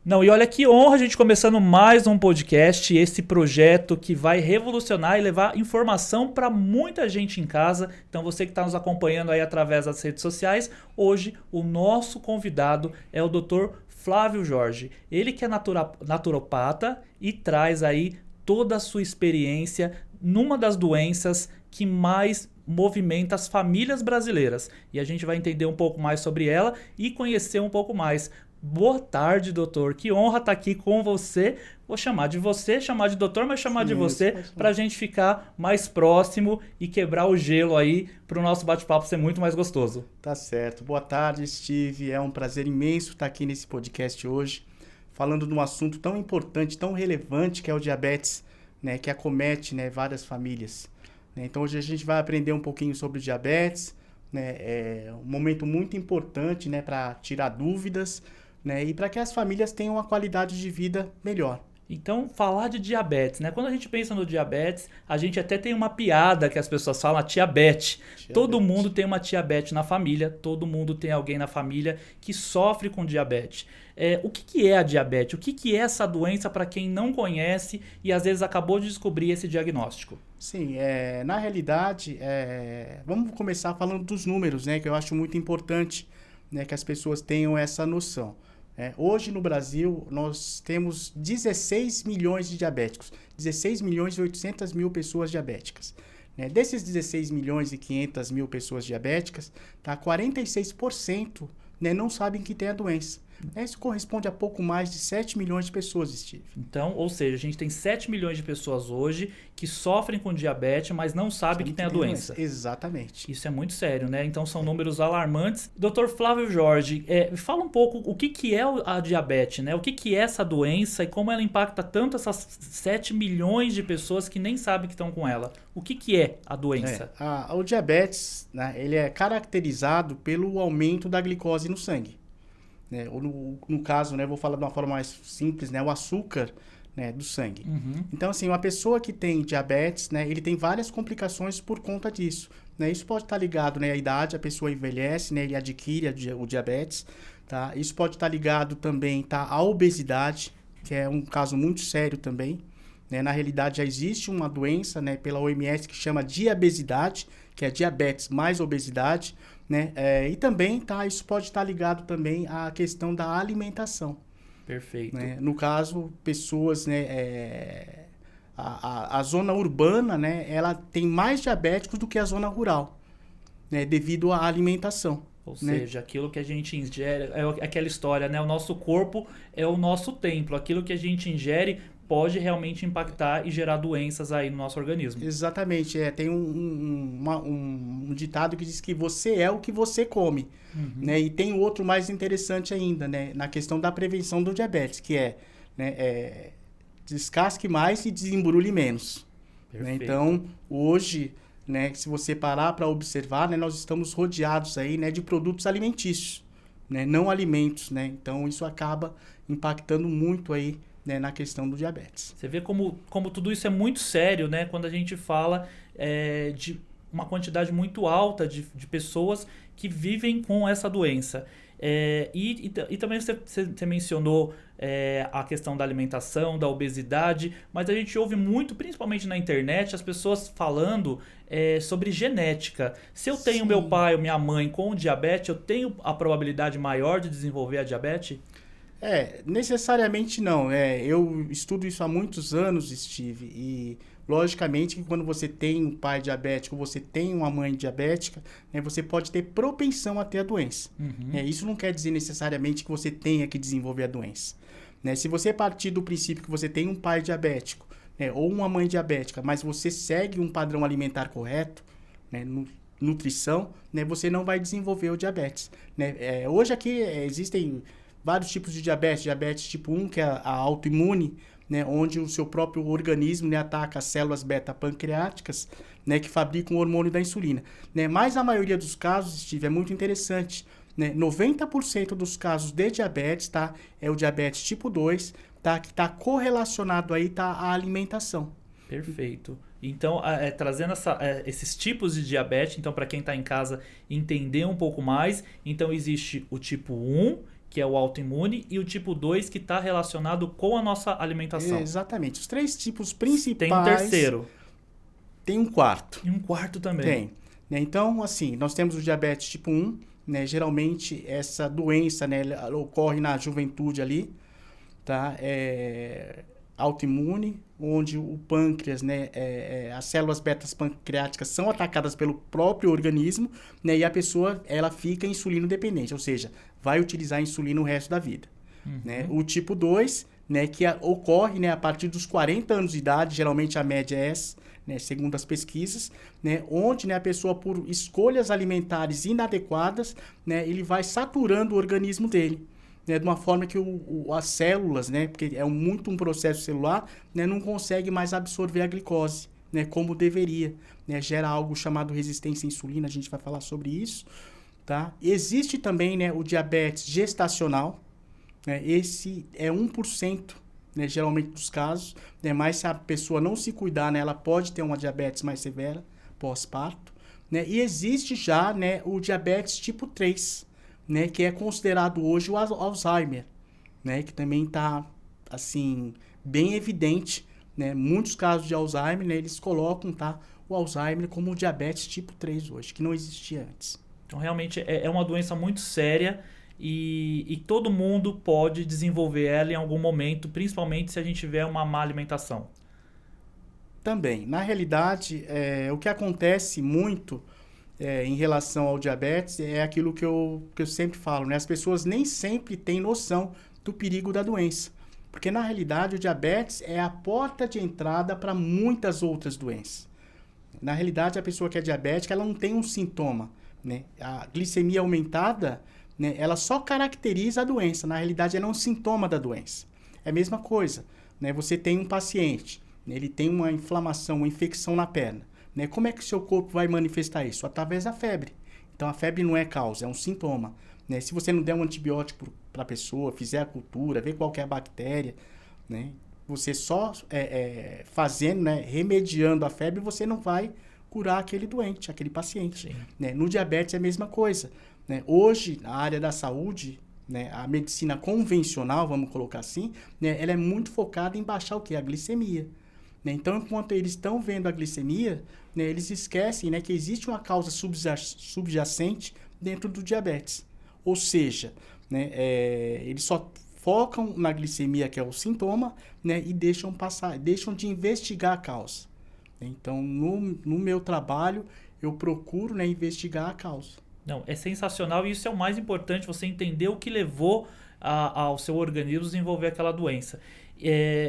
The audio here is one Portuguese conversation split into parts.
Não, e olha que honra a gente começando mais um podcast, esse projeto que vai revolucionar e levar informação para muita gente em casa. Então você que está nos acompanhando aí através das redes sociais, hoje o nosso convidado é o Dr. Flávio Jorge. Ele que é naturopata e traz aí toda a sua experiência numa das doenças que mais movimenta as famílias brasileiras. E a gente vai entender um pouco mais sobre ela e conhecer um pouco mais. Boa tarde, doutor. Que honra estar aqui com você. Vou chamar de você, chamar de doutor, mas chamar de você para a gente ficar mais próximo e quebrar o gelo aí para o nosso bate-papo ser muito mais gostoso. Tá certo. Boa tarde, Steve. É um prazer imenso estar aqui nesse podcast hoje, falando de um assunto tão importante, tão relevante, que é o diabetes, né, que acomete, né, várias famílias. Então, hoje a gente vai aprender um pouquinho sobre o diabetes, né, é um momento muito importante, né, para tirar dúvidas, né, e para que as famílias tenham uma qualidade de vida melhor. Então, falar de diabetes, né? Quando a gente pensa no diabetes, a gente até tem uma piada que as pessoas falam, a tia Beth. Todo mundo tem uma tia Beth na família, todo mundo tem alguém na família que sofre com diabetes. O que é a diabetes? O que é essa doença para quem não conhece e às vezes acabou de descobrir esse diagnóstico? Sim, na realidade, vamos começar falando dos números, né? Que eu acho muito importante, né, que as pessoas tenham essa noção. Hoje no Brasil nós temos 16 milhões de diabéticos, 16 milhões e 800 mil pessoas diabéticas. Desses 16 milhões e 500 mil pessoas diabéticas, 46%, né, não sabem que tem a doença. Isso corresponde a pouco mais de 7 milhões de pessoas, Steve. Então, ou seja, a gente tem 7 milhões de pessoas hoje que sofrem com diabetes, mas não sabem que tem a doença. Exatamente. Isso é muito sério, né? Então são números alarmantes. Dr. Flávio Jorge, fala um pouco o que é a diabetes, né? O que é essa doença e como ela impacta tanto essas 7 milhões de pessoas que nem sabem que estão com ela. O que é a doença? O diabetes, né, ele é caracterizado pelo aumento da glicose no sangue. Ou no caso, né, vou falar de uma forma mais simples, né, o açúcar, né, do sangue. Uhum. Então, assim, uma pessoa que tem diabetes, né, ele tem várias complicações por conta disso. Né? Isso pode estar ligado, né, à idade, a pessoa envelhece, né, ele adquire o diabetes. Tá? Isso pode estar ligado também à obesidade, que é um caso muito sério também. Né? Na realidade, já existe uma doença, né, pela OMS que chama diabesidade, que é diabetes mais obesidade. Né? E também isso pode estar ligado também à questão da alimentação. Perfeito. Né? No caso, pessoas, né, a zona urbana, né, ela tem mais diabéticos do que a zona rural, né, devido à alimentação. Ou né? seja, aquilo que a gente ingere, é aquela história, né? O nosso corpo é o nosso templo. Aquilo que a gente ingere pode realmente impactar e gerar doenças aí no nosso organismo. Exatamente. Tem um ditado que diz que você é o que você come. Uhum. Né? E tem outro mais interessante ainda, né? Na questão da prevenção do diabetes, que descasque mais e desembrulhe menos. Né? Então, hoje, né, se você parar para observar, né, nós estamos rodeados aí, né, de produtos alimentícios, né, não alimentos. Né? Então, isso acaba impactando muito aí, né, na questão do diabetes. Você vê como tudo isso é muito sério, né? Quando a gente fala de uma quantidade muito alta de pessoas que vivem com essa doença. E também você mencionou a questão da alimentação, da obesidade, mas a gente ouve muito, principalmente na internet, as pessoas falando sobre genética. Se eu tenho meu pai ou minha mãe com diabetes, eu tenho a probabilidade maior de desenvolver a diabetes? Necessariamente não. Eu estudo isso há muitos anos, Steve, e logicamente que quando você tem um pai diabético, você tem uma mãe diabética, né, você pode ter propensão a ter a doença. Uhum. Isso não quer dizer necessariamente que você tenha que desenvolver a doença. Né? Se você partir do princípio que você tem um pai diabético, né, ou uma mãe diabética, mas você segue um padrão alimentar correto, né, nutrição, né, você não vai desenvolver o diabetes. Né? Hoje aqui existem vários tipos de diabetes. Diabetes tipo 1, que é a autoimune, né, onde o seu próprio organismo, né, ataca as células beta-pancreáticas, né, que fabricam o hormônio da insulina. Né? Mas a maioria dos casos, Steve, é muito interessante. Né? 90% dos casos de diabetes é o diabetes tipo 2, que está correlacionado aí à alimentação. Perfeito. Então, trazendo esses tipos de diabetes, então para quem está em casa entender um pouco mais, então existe o tipo 1, que é o autoimune, e o tipo 2, que está relacionado com a nossa alimentação. Exatamente. Os 3 tipos principais... Tem um terceiro. Tem um quarto. E um quarto também. Tem. Né? Então, assim, nós temos o diabetes tipo 1, né? Geralmente essa doença, né, ela ocorre na juventude ali, tá? Autoimune, onde o pâncreas, né, as células betas pancreáticas são atacadas pelo próprio organismo, né, e a pessoa ela fica insulino dependente, ou seja, vai utilizar insulina o resto da vida. Né? O tipo 2, né, que ocorre, né, a partir dos 40 anos de idade, geralmente a média é essa, né, segundo as pesquisas, né, onde, né, a pessoa, por escolhas alimentares inadequadas, né, ele vai saturando o organismo dele. Né, de uma forma que as células, né, porque é muito um processo celular, né, não consegue mais absorver a glicose, né, como deveria. Né, gera algo chamado resistência à insulina, a gente vai falar sobre isso. Tá? Existe também, né, o diabetes gestacional, né, esse é 1%, né, geralmente dos casos, né, mas se a pessoa não se cuidar, né, ela pode ter uma diabetes mais severa pós-parto. Né, e existe já, né, o diabetes tipo 3, né, que é considerado hoje o Alzheimer, né, que também está assim, bem evidente, né, muitos casos de Alzheimer, né, eles colocam, tá, o Alzheimer como o diabetes tipo 3 hoje, que não existia antes. Então, realmente, é uma doença muito séria e todo mundo pode desenvolver ela em algum momento, principalmente se a gente tiver uma má alimentação. Também. Na realidade, o que acontece muito em relação ao diabetes é aquilo que eu sempre falo, né? As pessoas nem sempre têm noção do perigo da doença. Porque, na realidade, o diabetes é a porta de entrada para muitas outras doenças. Na realidade, a pessoa que é diabética, ela não tem um sintoma. Né? A glicemia aumentada, né, ela só caracteriza a doença. Na realidade, ela é um sintoma da doença. É a mesma coisa. Né? Você tem um paciente, né, ele tem uma inflamação, uma infecção na perna. Né? Como é que o seu corpo vai manifestar isso? Através da febre. Então, a febre não é causa, é um sintoma. Né? Se você não der um antibiótico para a pessoa, fizer a cultura, ver qual que é a bactéria, né? Você só fazendo, né, remediando a febre, você não vai curar aquele doente, aquele paciente. Né? No diabetes é a mesma coisa. Né? Hoje, na área da saúde, né, a medicina convencional, vamos colocar assim, né, ela é muito focada em baixar o quê? A glicemia. Né? Então, enquanto eles estão vendo a glicemia, né, eles esquecem, né, que existe uma causa subjacente dentro do diabetes. Ou seja, né, eles só focam na glicemia, que é o sintoma, né, e deixam de investigar a causa. Então, no meu trabalho, eu procuro, né, investigar a causa. Não, é sensacional e isso é o mais importante, você entender o que levou ao seu organismo a desenvolver aquela doença.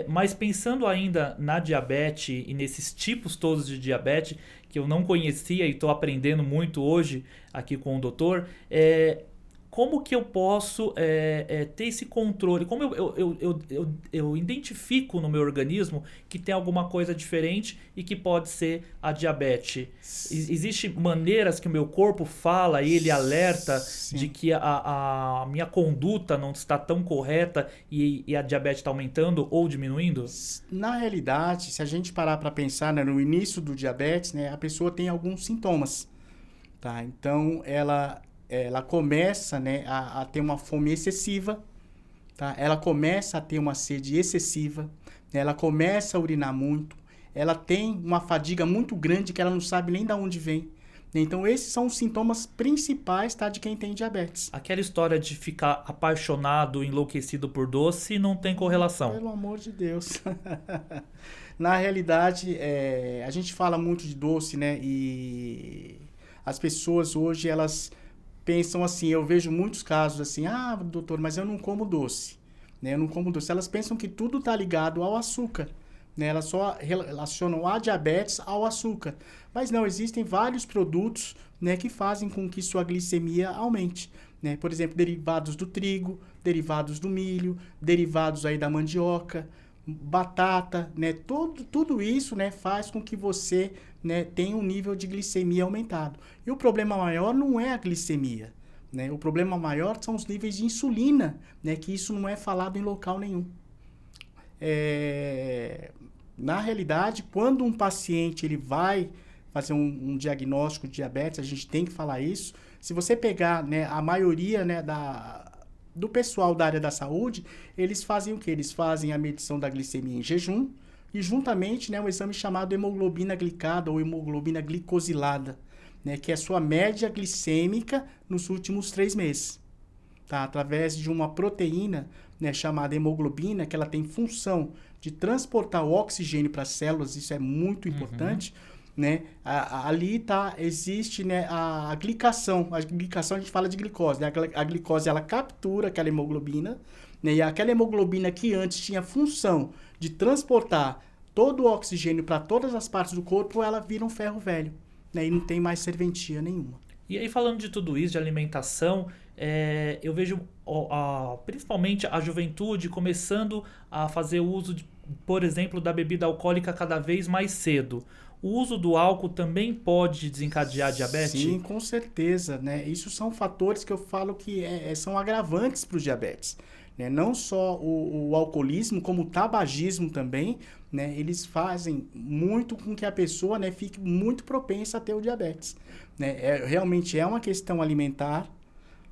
Mas pensando ainda na diabetes e nesses tipos todos de diabetes, que eu não conhecia e estou aprendendo muito hoje aqui com o doutor, como que eu posso ter esse controle? Como eu identifico no meu organismo que tem alguma coisa diferente e que pode ser a diabetes? Existem maneiras que o meu corpo fala e ele alerta Sim. de que a minha conduta não está tão correta e a diabetes está aumentando ou diminuindo? Na realidade, se a gente parar para pensar, né, no início do diabetes, né, a pessoa tem alguns sintomas. Tá? Então, ela começa, né, a ter uma fome excessiva, tá? Ela começa a ter uma sede excessiva, né? Ela começa a urinar muito, ela tem uma fadiga muito grande que ela não sabe nem de onde vem. Então, esses são os sintomas principais, tá, de quem tem diabetes. Aquela história de ficar apaixonado, enlouquecido por doce, não tem correlação. Pelo amor de Deus. Na realidade, a gente fala muito de doce, né? E as pessoas hoje, elas pensam assim, eu vejo muitos casos assim, doutor, mas eu não como doce, né? Eu não como doce. Elas pensam que tudo está ligado ao açúcar, né? Elas só relacionam a diabetes ao açúcar. Mas não, existem vários produtos, né, que fazem com que sua glicemia aumente, né? Por exemplo, derivados do trigo, derivados do milho, derivados aí da mandioca, batata, né? Tudo isso, né, faz com que você, né, tenha um nível de glicemia aumentado. E o problema maior não é a glicemia, né? O problema maior são os níveis de insulina, né, que isso não é falado em local nenhum. Na realidade, quando um paciente ele vai fazer um diagnóstico de diabetes, a gente tem que falar isso. Se você pegar, né, a maioria, né, do pessoal da área da saúde, eles fazem o quê? Eles fazem a medição da glicemia em jejum e juntamente, né, um exame chamado hemoglobina glicada ou hemoglobina glicosilada, né, que é a sua média glicêmica nos últimos 3 meses. Tá? Através de uma proteína, né, chamada hemoglobina, que ela tem função de transportar o oxigênio para as células, isso é muito importante. Né? Ali existe, né, a glicação. A glicação a gente fala de glicose. Né? A glicose ela captura aquela hemoglobina, né? E aquela hemoglobina que antes tinha função de transportar todo o oxigênio para todas as partes do corpo, ela vira um ferro velho, né? E não tem mais serventia nenhuma. E aí, falando de tudo isso, de alimentação, eu vejo principalmente a juventude começando a fazer uso, por exemplo, da bebida alcoólica cada vez mais cedo. O uso do álcool também pode desencadear diabetes? Sim, com certeza, né? Isso são fatores que eu falo que são agravantes para o diabetes. Né? Não só o alcoolismo, como o tabagismo também, né? Eles fazem muito com que a pessoa, né, fique muito propensa a ter o diabetes. Né? Realmente é uma questão alimentar,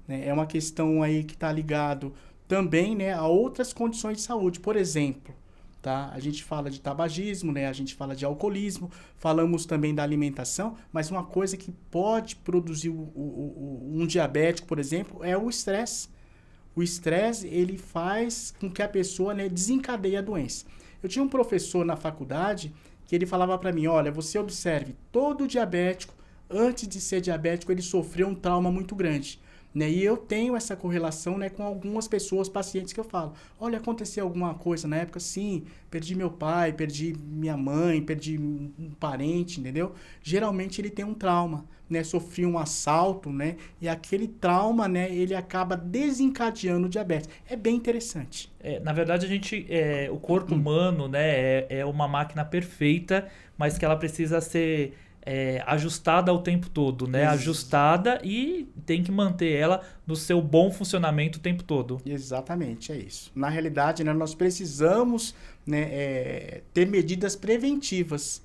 né? É uma questão aí que está ligado também, né, a outras condições de saúde. Por exemplo, tá? A gente fala de tabagismo, né? A gente fala de alcoolismo, falamos também da alimentação, mas uma coisa que pode produzir um diabético, por exemplo, é o estresse. O estresse, ele faz com que a pessoa, né, desencadeie a doença. Eu tinha um professor na faculdade que ele falava para mim, olha, você observe, todo diabético, antes de ser diabético, ele sofreu um trauma muito grande. Né? E eu tenho essa correlação, né, com algumas pessoas, pacientes que eu falo. Olha, aconteceu alguma coisa na época? Sim, perdi meu pai, perdi minha mãe, perdi um parente, entendeu? Geralmente ele tem um trauma, né? Sofreu um assalto, né? E aquele trauma, né, ele acaba desencadeando o diabetes. É bem interessante. Na verdade, o corpo humano, né, é uma máquina perfeita, mas que ela precisa ser ajustada o tempo todo, né? Ajustada, e tem que manter ela no seu bom funcionamento o tempo todo. Exatamente, é isso. Na realidade, né, nós precisamos, né, ter medidas preventivas,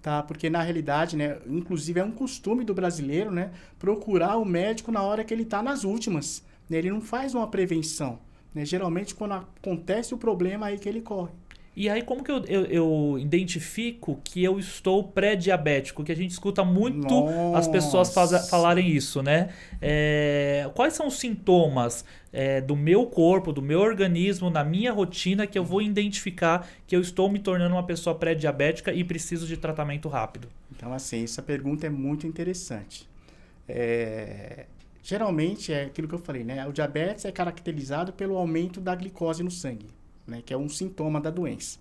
tá? Porque na realidade, né, inclusive é um costume do brasileiro, né, procurar o médico na hora que ele está nas últimas. Né? Ele não faz uma prevenção. Né? Geralmente, quando acontece o problema, é aí que ele corre. E aí, como que eu identifico que eu estou pré-diabético? Que a gente escuta muito as pessoas falarem isso, né? Quais são os sintomas do meu corpo, do meu organismo, na minha rotina, que eu vou identificar que eu estou me tornando uma pessoa pré-diabética e preciso de tratamento rápido? Então, assim, essa pergunta é muito interessante. Geralmente, é aquilo que eu falei, né? O diabetes é caracterizado pelo aumento da glicose no sangue. Né, que é um sintoma da doença.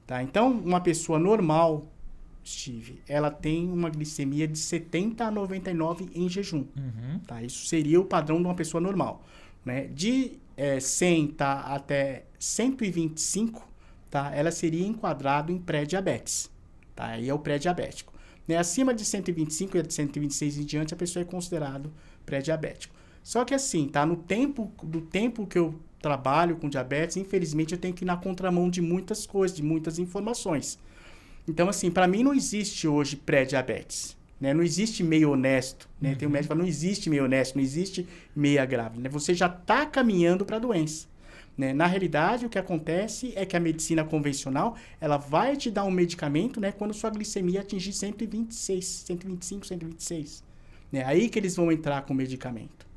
Tá? Então, uma pessoa normal, Steve, ela tem uma glicemia de 70 a 99 em jejum. Tá? Isso seria o padrão de uma pessoa normal. Né? De 100 tá, até 125, tá? Ela seria enquadrada em pré-diabetes. Tá? Aí é o pré-diabético. Né? Acima de 125 e de 126 em diante, a pessoa é considerado pré-diabético. Só que assim, tá? Do tempo que eu trabalho com diabetes, infelizmente eu tenho que ir na contramão de muitas coisas, de muitas informações. Então, assim, para mim não existe hoje pré-diabetes, né? Não existe meio honesto, né? Tem um médico que fala, não existe meio honesto, não existe meia grávida, né? Você já está caminhando para a doença. Né? Na realidade, o que acontece é que a medicina convencional, ela vai te dar um medicamento, né, quando sua glicemia atingir 126, 125, 126. É aí que eles vão entrar com o medicamento.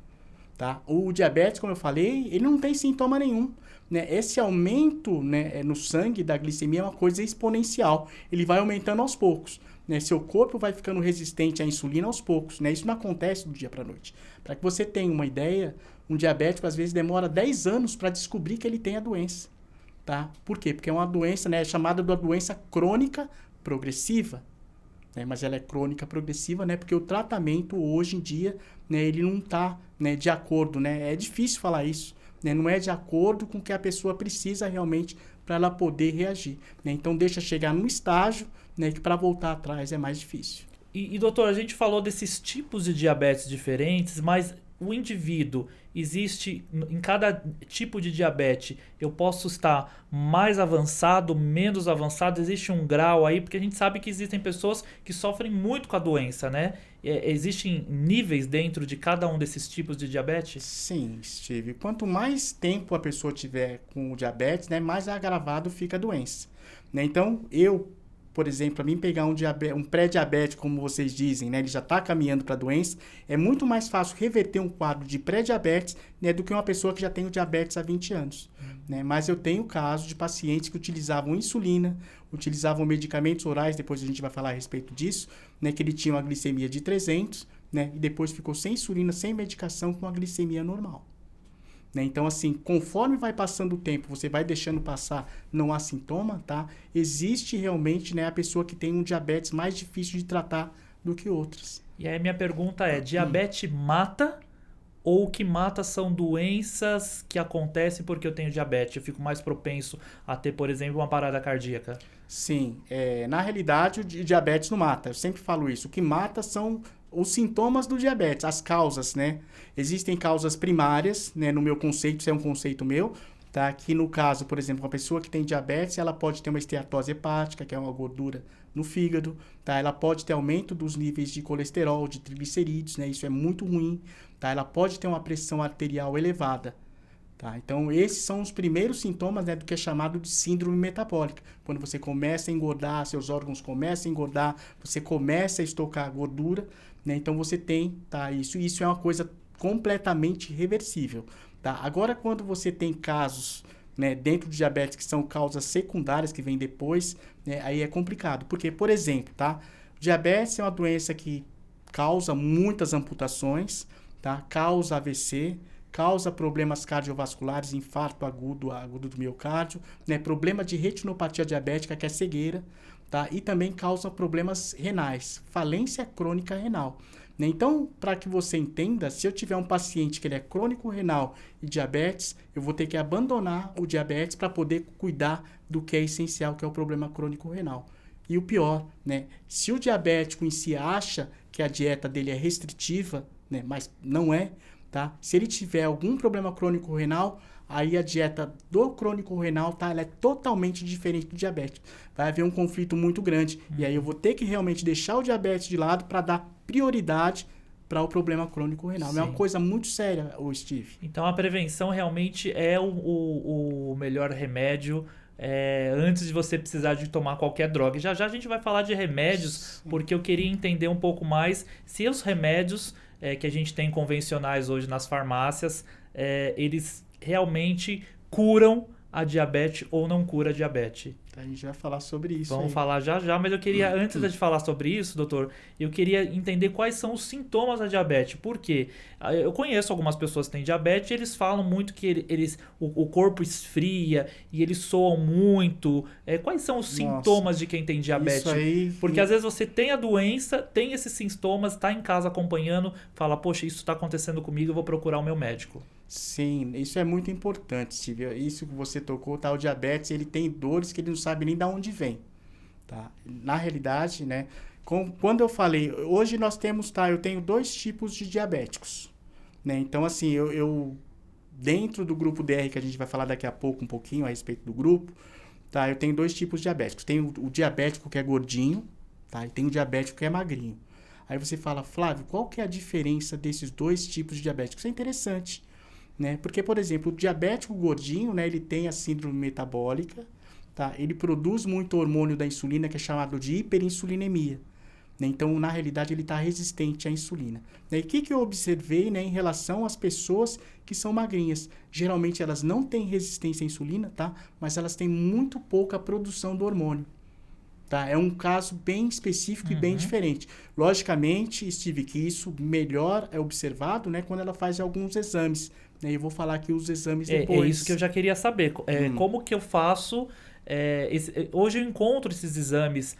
Tá? O diabetes, como eu falei, ele não tem sintoma nenhum. Né? Esse aumento, né, no sangue da glicemia é uma coisa exponencial. Ele vai aumentando aos poucos. Né? Seu corpo vai ficando resistente à insulina aos poucos. Né? Isso não acontece do dia para a noite. Para que você tenha uma ideia, um diabético às vezes demora 10 anos para descobrir que ele tem a doença. Tá? Por quê? Porque é uma doença, né, chamada de uma doença crônica progressiva. Né, mas ela é crônica progressiva, né, porque o tratamento hoje em dia, né, ele não está, né, de acordo, né, é difícil falar isso, né, não é de acordo com o que a pessoa precisa realmente para ela poder reagir. Né, então deixa chegar num estágio, né, que para voltar atrás é mais difícil. E doutor, a gente falou desses tipos de diabetes diferentes, mas o indivíduo, existe em cada tipo de diabetes, eu posso estar mais avançado, menos avançado, existe um grau aí, porque a gente sabe que existem pessoas que sofrem muito com a doença, né? Existem níveis dentro de cada um desses tipos de diabetes? Sim, Steve. Quanto mais tempo a pessoa tiver com o diabetes, né, mais agravado fica a doença. Né? Então, por exemplo, para mim pegar um pré-diabético, como vocês dizem, né, ele já está caminhando para a doença, é muito mais fácil reverter um quadro de pré-diabetes, né, do que uma pessoa que já tem o diabetes há 20 anos. Né? Mas eu tenho casos de pacientes que utilizavam insulina, utilizavam medicamentos orais, depois a gente vai falar a respeito disso, né, que ele tinha uma glicemia de 300, né, e depois ficou sem insulina, sem medicação, com a glicemia normal. Né? Então, assim, conforme vai passando o tempo, você vai deixando passar, não há sintoma, tá? Existe realmente, né, a pessoa que tem um diabetes mais difícil de tratar do que outras. E aí minha pergunta é, diabetes mata ou o que mata são doenças que acontecem porque eu tenho diabetes? Eu fico mais propenso a ter, por exemplo, uma parada cardíaca? Sim, na realidade o diabetes não mata, eu sempre falo isso. O que mata são os sintomas do diabetes, as causas, né? Existem causas primárias, né? No meu conceito, isso é um conceito meu, tá? Que no caso, por exemplo, uma pessoa que tem diabetes, ela pode ter uma esteatose hepática, que é uma gordura no fígado, tá? Ela pode ter aumento dos níveis de colesterol, de triglicerídeos, né? Isso é muito ruim, tá? Ela pode ter uma pressão arterial elevada. Tá? Então, esses são os primeiros sintomas, né, do que é chamado de síndrome metabólica. Quando você começa a engordar, seus órgãos começam a engordar, você começa a estocar gordura, né? Então, você tem, tá, isso. Isso é uma coisa completamente reversível. Tá? Agora, quando você tem casos, né, dentro do diabetes que são causas secundárias que vêm depois, né, aí é complicado. Porque, por exemplo, tá? O diabetes é uma doença que causa muitas amputações, tá? Causa AVC, causa problemas cardiovasculares, infarto agudo do miocárdio, né? Problema de retinopatia diabética, que é cegueira, tá? E também causa problemas renais, falência crônica renal. Né? Então, para que você entenda, se eu tiver um paciente que ele é crônico renal e diabetes, eu vou ter que abandonar o diabetes para poder cuidar do que é essencial, que é o problema crônico renal. E o pior, né? Se o diabético em si acha que a dieta dele é restritiva, né? Mas não é, tá? Se ele tiver algum problema crônico renal, aí a dieta do crônico renal, tá? Ela é totalmente diferente do diabético. Vai haver um conflito muito grande. E aí eu vou ter que realmente deixar o diabetes de lado para dar prioridade para o problema crônico renal. Sim. É uma coisa muito séria, Steve. Então a prevenção realmente é o melhor remédio antes de você precisar de tomar qualquer droga. Já já a gente vai falar de remédios, sim, porque eu queria entender um pouco mais se os remédios que a gente tem convencionais hoje nas farmácias, eles realmente curam a diabetes ou não cura a diabetes. A gente vai falar sobre isso. Vamos falar já já, mas eu queria, antes de falar sobre isso, doutor, eu queria entender quais são os sintomas da diabetes. Por quê? Eu conheço algumas pessoas que têm diabetes e eles falam muito que o corpo esfria e eles soam muito. Quais são os sintomas de quem tem diabetes? Isso aí... Porque às vezes você tem a doença, tem esses sintomas, está em casa acompanhando, fala, poxa, isso está acontecendo comigo, eu vou procurar o meu médico. Sim, isso é muito importante, Steve. Isso que você tocou, tá? O diabetes, ele tem dores que ele não sabe nem de onde vem, tá? Na realidade, né? Quando eu falei, hoje nós temos, tá? Eu tenho 2 tipos de diabéticos, né? Então, assim, eu dentro do grupo DR, que a gente vai falar daqui a pouco um pouquinho a respeito do grupo, tá? Eu tenho 2 tipos de diabéticos. Tem o diabético que é gordinho, tá? E tem o diabético que é magrinho. Aí você fala, Flávio, qual que é a diferença desses 2 tipos de diabéticos? Isso é interessante. Né? Porque, por exemplo, o diabético gordinho, né, ele tem a síndrome metabólica, tá? Ele produz muito hormônio da insulina, que é chamado de hiperinsulinemia. Né? Então, na realidade, ele está resistente à insulina. Né? E o que eu observei, né, em relação às pessoas que são magrinhas? Geralmente, elas não têm resistência à insulina, tá? Mas elas têm muito pouca produção do hormônio. Tá? É um caso bem específico e bem diferente. Logicamente, Steve, que isso melhor é observado, né, quando ela faz alguns exames. Né? Eu vou falar aqui os exames depois. É isso que eu já queria saber. Como que eu faço... hoje eu encontro esses exames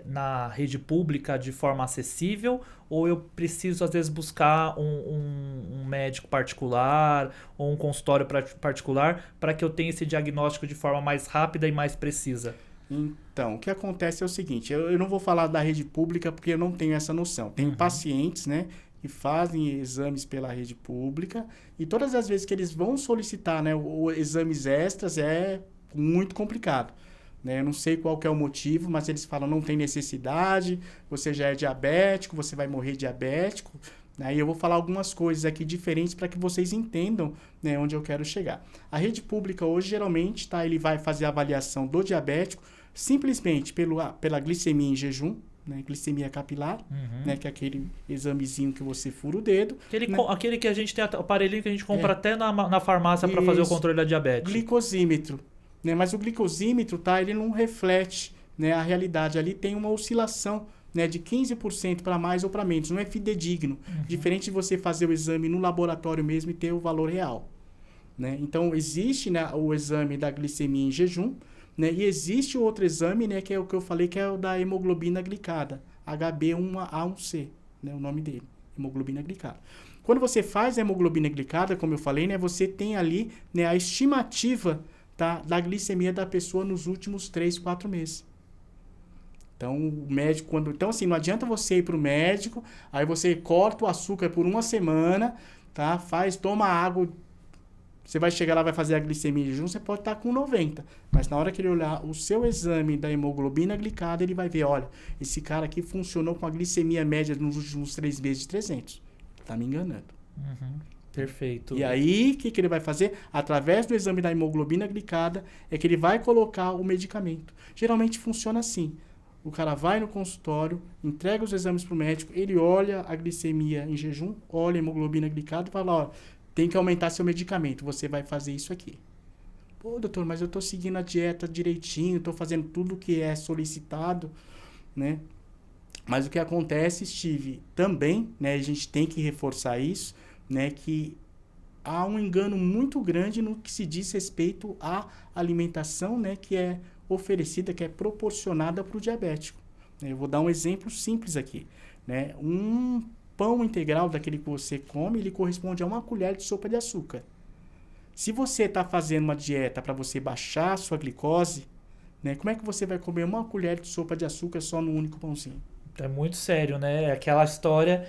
na rede pública de forma acessível, ou eu preciso, às vezes, buscar um médico particular ou um consultório particular para que eu tenha esse diagnóstico de forma mais rápida e mais precisa? Então, o que acontece é o seguinte, eu não vou falar da rede pública porque eu não tenho essa noção. Tem pacientes, né, e fazem exames pela rede pública, e todas as vezes que eles vão solicitar, né, exames extras é muito complicado. Né? Eu não sei qual que é o motivo, mas eles falam não tem necessidade, você já é diabético, você vai morrer diabético. Aí eu vou falar algumas coisas aqui diferentes para que vocês entendam, né, onde eu quero chegar. A rede pública hoje, geralmente, tá, ele vai fazer a avaliação do diabético simplesmente pela glicemia em jejum, né, glicemia capilar, né, que é aquele examezinho que você fura o dedo. Aquele que a gente tem, o aparelhinho que a gente compra até na farmácia para fazer o controle da diabetes. Glicosímetro. Né, mas o glicosímetro, tá, ele não reflete, né, a realidade. Ali tem uma oscilação, né, de 15% para mais ou para menos. Não é fidedigno. Diferente de você fazer o exame no laboratório mesmo e ter o valor real. Né? Então, existe, né, o exame da glicemia em jejum, né, e existe outro exame, né, que é o que eu falei, que é o da hemoglobina glicada, HB1A1C, né, o nome dele, hemoglobina glicada. Quando você faz a hemoglobina glicada, como eu falei, né, você tem ali, né, a estimativa, tá, da glicemia da pessoa nos últimos 3, 4 meses. Então, o médico, então assim, não adianta você ir para o médico, aí você corta o açúcar por uma semana, tá, toma água. Você vai chegar lá, vai fazer a glicemia em jejum, você pode estar com 90. Mas na hora que ele olhar o seu exame da hemoglobina glicada, ele vai ver, olha, esse cara aqui funcionou com a glicemia média nos últimos 3 meses de 300. Tá me enganando. Perfeito. E aí, o que ele vai fazer? Através do exame da hemoglobina glicada, é que ele vai colocar o medicamento. Geralmente funciona assim. O cara vai no consultório, entrega os exames para o médico, ele olha a glicemia em jejum, olha a hemoglobina glicada e fala, ó, tem que aumentar seu medicamento, você vai fazer isso aqui. Pô, doutor, mas eu estou seguindo a dieta direitinho, estou fazendo tudo o que é solicitado, né? Mas o que acontece, Steve, também, né, a gente tem que reforçar isso, né, que há um engano muito grande no que se diz respeito à alimentação, né, que é oferecida, que é proporcionada para o diabético. Eu vou dar um exemplo simples aqui, né? Um pão integral daquele que você come, ele corresponde a 1 colher de sopa de açúcar. Se você está fazendo uma dieta para você baixar a sua glicose, né, como é que você vai comer 1 colher de sopa de açúcar só num único pãozinho? É muito sério, né? Aquela história...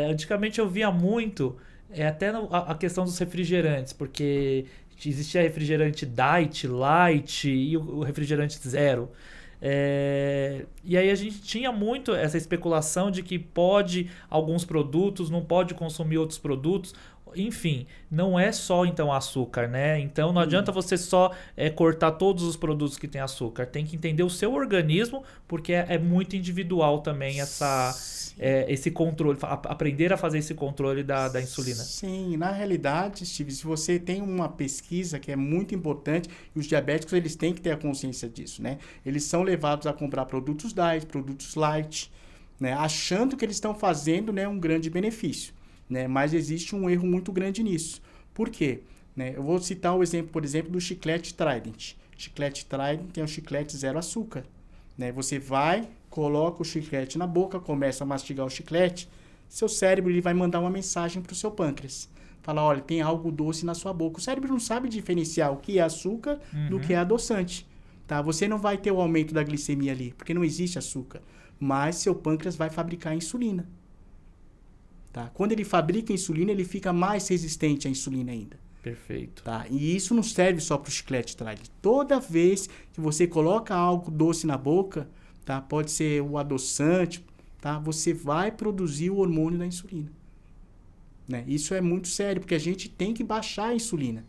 antigamente eu via muito até a questão dos refrigerantes, porque existia refrigerante diet, light e o refrigerante zero. E aí a gente tinha muito essa especulação de que pode alguns produtos, não pode consumir outros produtos. Enfim, não é só então açúcar, né? Então não adianta você só cortar todos os produtos que tem açúcar. Tem que entender o seu organismo, porque é muito individual também esse controle, aprender a fazer esse controle da insulina. Sim, na realidade, Steve, se você tem uma pesquisa que é muito importante, e os diabéticos eles têm que ter a consciência disso, né? Eles são levados a comprar produtos diet, produtos light, né? Achando que eles estão fazendo, né, um grande benefício. Né? Mas existe um erro muito grande nisso. Por quê? Né? Eu vou citar o exemplo, por exemplo, do chiclete Trident. Chiclete Trident é um chiclete zero açúcar. Né? Você vai, coloca o chiclete na boca, começa a mastigar o chiclete, seu cérebro ele vai mandar uma mensagem para o seu pâncreas. Fala, olha, tem algo doce na sua boca. O cérebro não sabe diferenciar o que é açúcar do que é adoçante. Tá? Você não vai ter o aumento da glicemia ali, porque não existe açúcar. Mas seu pâncreas vai fabricar insulina. Tá? Quando ele fabrica insulina, ele fica mais resistente à insulina ainda. Perfeito. Tá? E isso não serve só para o chiclete Trident. Toda vez que você coloca algo doce na boca, tá? Pode ser o adoçante, tá? Você vai produzir o hormônio da insulina. Né? Isso é muito sério, porque a gente tem que baixar a insulina.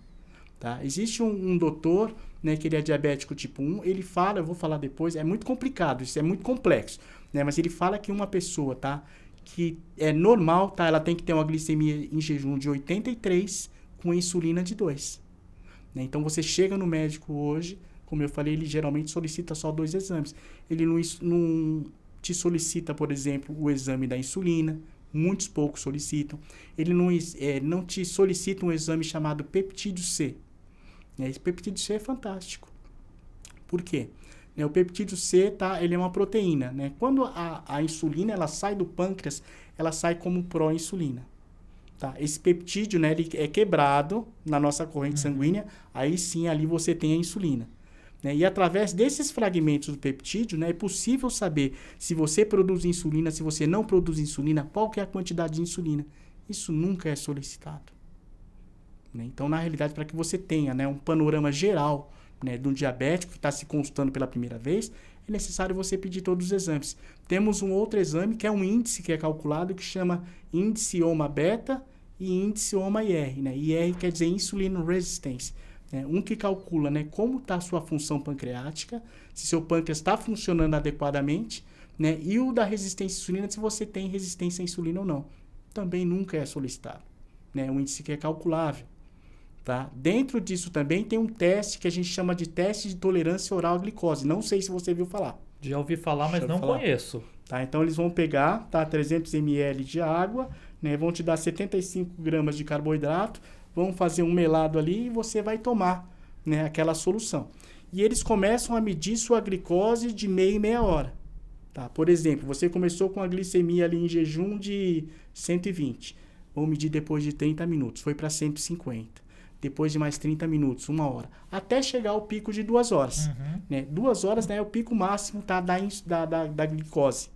Tá? Existe um doutor, né, que ele é diabético tipo 1, ele fala, eu vou falar depois, é muito complicado, isso é muito complexo, né? Mas ele fala que uma pessoa, tá, que é normal, tá, ela tem que ter uma glicemia em jejum de 83 com insulina de 2. Né? Então você chega no médico hoje, como eu falei, ele geralmente solicita só 2 exames. Ele não te solicita, por exemplo, o exame da insulina, muitos poucos solicitam. Ele não te solicita um exame chamado peptídeo C. Esse peptídeo C é fantástico. Por quê? O peptídeo C, tá, ele é uma proteína. Né? Quando a insulina ela sai do pâncreas, ela sai como pró-insulina. Tá? Esse peptídeo, né, ele é quebrado na nossa corrente sanguínea, aí sim ali você tem a insulina. né? E através desses fragmentos do peptídeo, né, é possível saber se você produz insulina, se você não produz insulina, qual que é a quantidade de insulina. Isso nunca é solicitado. Né? Então, na realidade, para que você tenha, né, um panorama geral, né, de um diabético que está se consultando pela primeira vez, é necessário você pedir todos os exames. Temos um outro exame que é um índice que é calculado que chama índice OMA-beta e índice OMA-IR. Né? IR quer dizer insulino resistência. Né? Um que calcula, né, como está a sua função pancreática, se seu pâncreas está funcionando adequadamente, né? E o da resistência à insulina, se você tem resistência à insulina ou não. Também nunca é solicitado. Né? Um índice que é calculável. Tá? Dentro disso também tem um teste que a gente chama de teste de tolerância oral à glicose. Não sei se você viu falar. Já ouvi falar, mas não conheço. Tá? Então eles vão pegar, tá, 300 ml de água, né, vão te dar 75 gramas de carboidrato, vão fazer um melado ali e você vai tomar, né, aquela solução. E eles começam a medir sua glicose de meia em meia hora. Tá? Por exemplo, você começou com a glicemia ali em jejum de 120. Vão medir depois de 30 minutos. Foi para 150. Depois de mais 30 minutos, 1 hora. Até chegar ao pico de 2 horas. Né? 2 horas, né, é o pico máximo, tá, da glicose.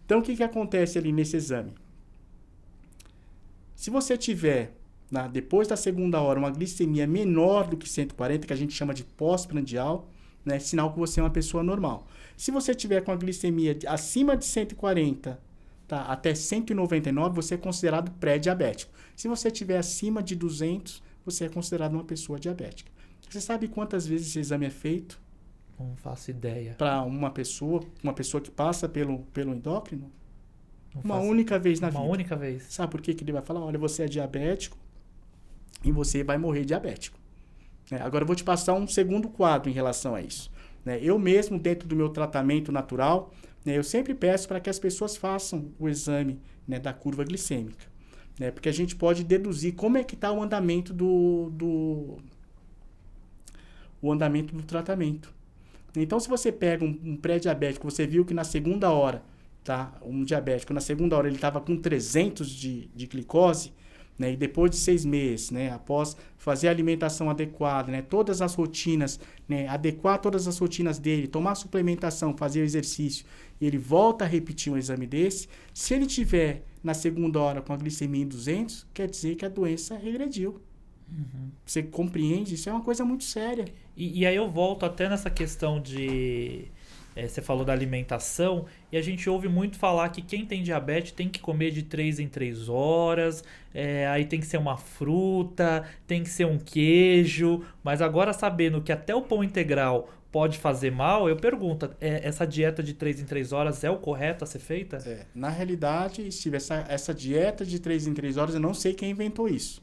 Então, o que acontece ali nesse exame? Se você tiver, depois da segunda hora, uma glicemia menor do que 140, que a gente chama de pós-prandial, né, sinal que você é uma pessoa normal. Se você tiver com a glicemia acima de 140, tá, até 199, você é considerado pré-diabético. Se você tiver acima de 200, você é considerado uma pessoa diabética. Você sabe quantas vezes esse exame é feito? Não faço ideia. Para uma pessoa que passa pelo endócrino? Uma única vez na vida. Uma única vez. Sabe por que ele vai falar? Olha, você é diabético e você vai morrer diabético. Agora eu vou te passar um segundo quadro em relação a isso. Eu mesmo, dentro do meu tratamento natural, eu sempre peço para que as pessoas façam o exame, da curva glicêmica. Porque a gente pode deduzir como é que está o andamento do tratamento. Então, se você pega um pré-diabético, você viu que na segunda hora, tá, um diabético, na segunda hora ele estava com 300 de glicose, e depois de 6 meses, após fazer a alimentação adequada, todas as rotinas, adequar todas as rotinas dele, tomar suplementação, fazer o exercício, e ele volta a repetir um exame desse, se ele tiver na segunda hora com a glicemia em 200, quer dizer que a doença regrediu. Você compreende? Isso é uma coisa muito séria. E aí eu volto até nessa questão de... você falou da alimentação, e a gente ouve muito falar que quem tem diabetes tem que comer de 3 em 3 horas, aí tem que ser uma fruta, tem que ser um queijo, mas agora sabendo que até o pão integral pode fazer mal, eu pergunto, essa dieta de 3 em 3 horas é o correto a ser feita? Na realidade, Steve, essa dieta de 3 em 3 horas, eu não sei quem inventou isso,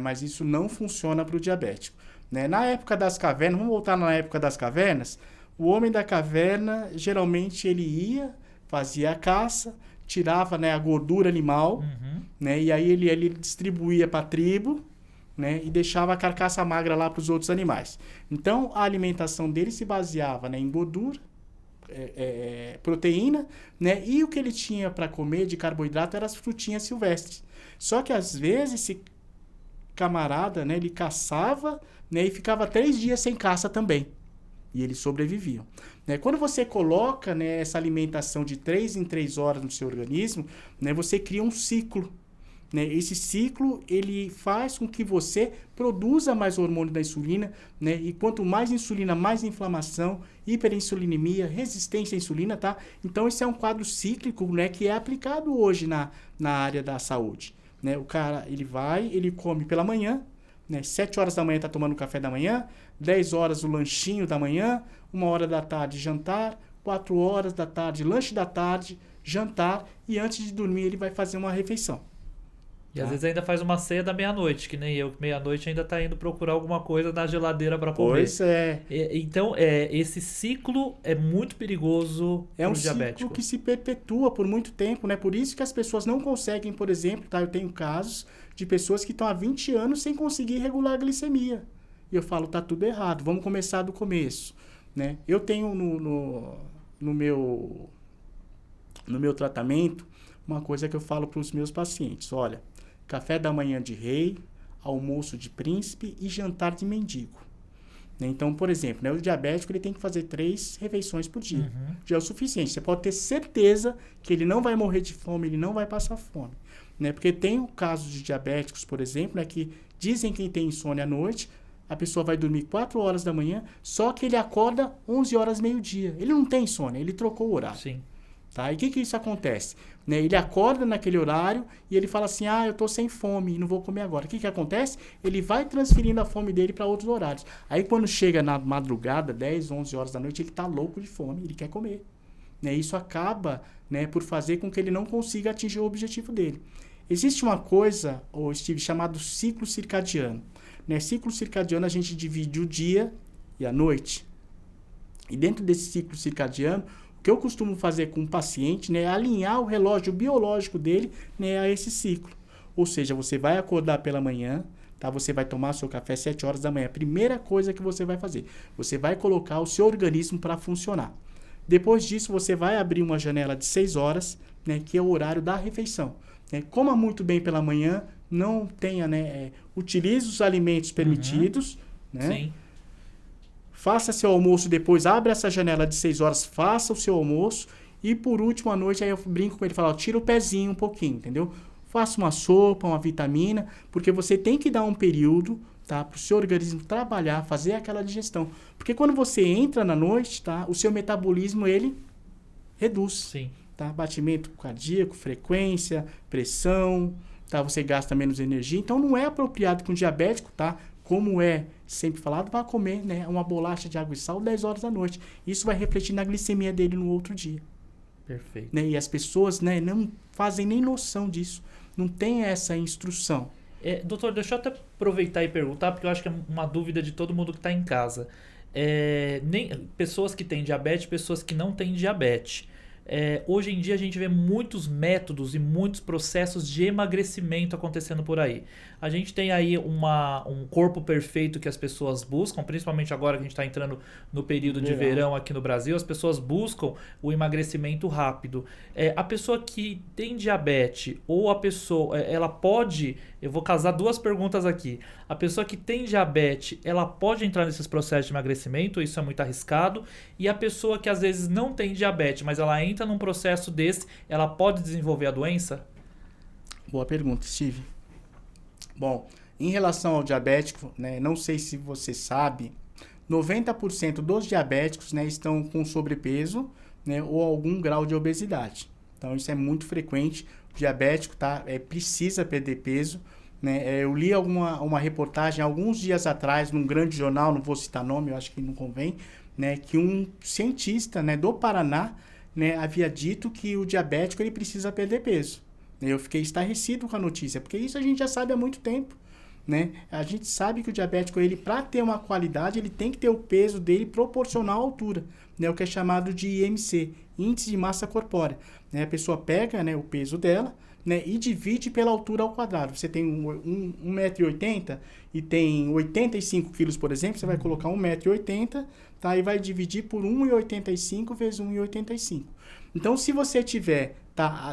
mas isso não funciona para o diabético. Na época das cavernas, vamos voltar na época das cavernas, o homem da caverna, geralmente ele ia, fazia a caça, tirava, a gordura animal, e aí ele distribuía para a tribo, e deixava a carcaça magra lá para os outros animais. Então, a alimentação dele se baseava, em gordura, proteína, e o que ele tinha para comer de carboidrato eram as frutinhas silvestres. Só que, às vezes, esse camarada, ele caçava, e ficava 3 dias sem caça também. E eles sobreviviam. Quando você coloca, essa alimentação de 3 em 3 horas no seu organismo, você cria um ciclo. Esse ciclo ele faz com que você produza mais hormônio da insulina, e quanto mais insulina, mais inflamação, hiperinsulinemia, resistência à insulina, tá? Então, esse é um quadro cíclico, que é aplicado hoje na área da saúde. O cara, ele come pela manhã, 7 horas da manhã está tomando café da manhã, 10 horas o lanchinho da manhã, 1 hora da tarde jantar, 4 horas da tarde lanche da tarde, jantar, e antes de dormir ele vai fazer uma refeição. E às vezes ainda faz uma ceia da meia-noite, que nem eu, que meia-noite ainda tá indo procurar alguma coisa na geladeira para comer. Pois é. Então, esse ciclo é muito perigoso para o diabético. É um ciclo que se perpetua por muito tempo, Por isso que as pessoas não conseguem, por exemplo, tá? Eu tenho casos de pessoas que estão há 20 anos sem conseguir regular a glicemia. E eu falo, tá tudo errado, vamos começar do começo, Eu tenho no meu tratamento uma coisa que eu falo para os meus pacientes, olha, café da manhã de rei, almoço de príncipe e jantar de mendigo. né? Então, por exemplo, né, o diabético ele tem que fazer 3 refeições por dia. Já é o suficiente. Você pode ter certeza que ele não vai morrer de fome, ele não vai passar fome. Né? Porque tem casos de diabéticos, por exemplo, né, que dizem que tem insônia à noite, a pessoa vai dormir 4 horas da manhã, só que ele acorda 11 horas meio-dia. Ele não tem insônia, ele trocou o horário. Sim. Tá? E o que isso acontece? Né? Ele acorda naquele horário e ele fala assim, eu tô sem fome, não vou comer agora. O que acontece? Ele vai transferindo a fome dele para outros horários. Aí quando chega na madrugada, 10, 11 horas da noite, ele tá louco de fome, ele quer comer. Né? Isso acaba, né, por fazer com que ele não consiga atingir o objetivo dele. Existe uma coisa, Steve, chamado ciclo circadiano. Né? Ciclo circadiano a gente divide o dia e a noite. E dentro desse ciclo circadiano, o que eu costumo fazer com o paciente, né, é alinhar o relógio biológico dele, né, a esse ciclo. Ou seja, você vai acordar pela manhã, tá? Você vai tomar seu café às 7 horas da manhã. Primeira coisa que você vai fazer, você vai colocar o seu organismo para funcionar. Depois disso, você vai abrir uma janela de 6 horas, né, que é o horário da refeição. Né? Coma muito bem pela manhã, não tenha, né, utilize os alimentos permitidos, né? Sim. Faça seu almoço depois, abre essa janela de 6 horas, faça o seu almoço e por último à noite, aí eu brinco com ele, falo, tira o pezinho um pouquinho, entendeu? Faça uma sopa, uma vitamina, porque você tem que dar um período, tá, para o seu organismo trabalhar, fazer aquela digestão. Porque quando você entra na noite, tá, o seu metabolismo, ele reduz. Sim. Tá? Batimento cardíaco, frequência, pressão, tá? Você gasta menos energia. Então, não é apropriado que um diabético, tá? Como é sempre falado, vá comer, né, uma bolacha de água e sal 10 horas da noite. Isso vai refletir na glicemia dele no outro dia. Perfeito. Né? E as pessoas, né, não fazem nem noção disso. Não tem essa instrução. Doutor, deixa eu até aproveitar e perguntar, porque eu acho que é uma dúvida de todo mundo que está em casa. Pessoas que têm diabetes, pessoas que não têm diabetes. Hoje em dia a gente vê muitos métodos e muitos processos de emagrecimento acontecendo por aí. A gente tem aí um corpo perfeito que as pessoas buscam, principalmente agora que a gente está entrando no período de verão aqui no Brasil, as pessoas buscam o emagrecimento rápido. A pessoa que tem diabetes ou a pessoa, ela pode, eu vou casar 2 perguntas aqui. A pessoa que tem diabetes, ela pode entrar nesses processos de emagrecimento, isso é muito arriscado. E a pessoa que às vezes não tem diabetes, mas ela entra num processo desse, ela pode desenvolver a doença? Boa pergunta, Steve. Bom, em relação ao diabético, né, não sei se você sabe, 90% dos diabéticos, né, estão com sobrepeso, né, ou algum grau de obesidade. Então, isso é muito frequente. O diabético precisa perder peso. Né? Eu li uma reportagem alguns dias atrás, num grande jornal, não vou citar nome, eu acho que não convém, né, que um cientista, né, do Paraná, né, havia dito que o diabético ele precisa perder peso. Eu fiquei estarrecido com a notícia, porque isso a gente já sabe há muito tempo. Né? A gente sabe que o diabético, ele para ter uma qualidade, ele tem que ter o peso dele proporcional à altura, né? O que é chamado de IMC, Índice de Massa Corpórea. Né? A pessoa pega, né, o peso dela, né, e divide pela altura ao quadrado. Você tem 1,80 m e tem 85 quilos, por exemplo, você vai colocar 1,80 m, tá? E vai dividir por 1,85 vezes 1,85. Então, se você tiver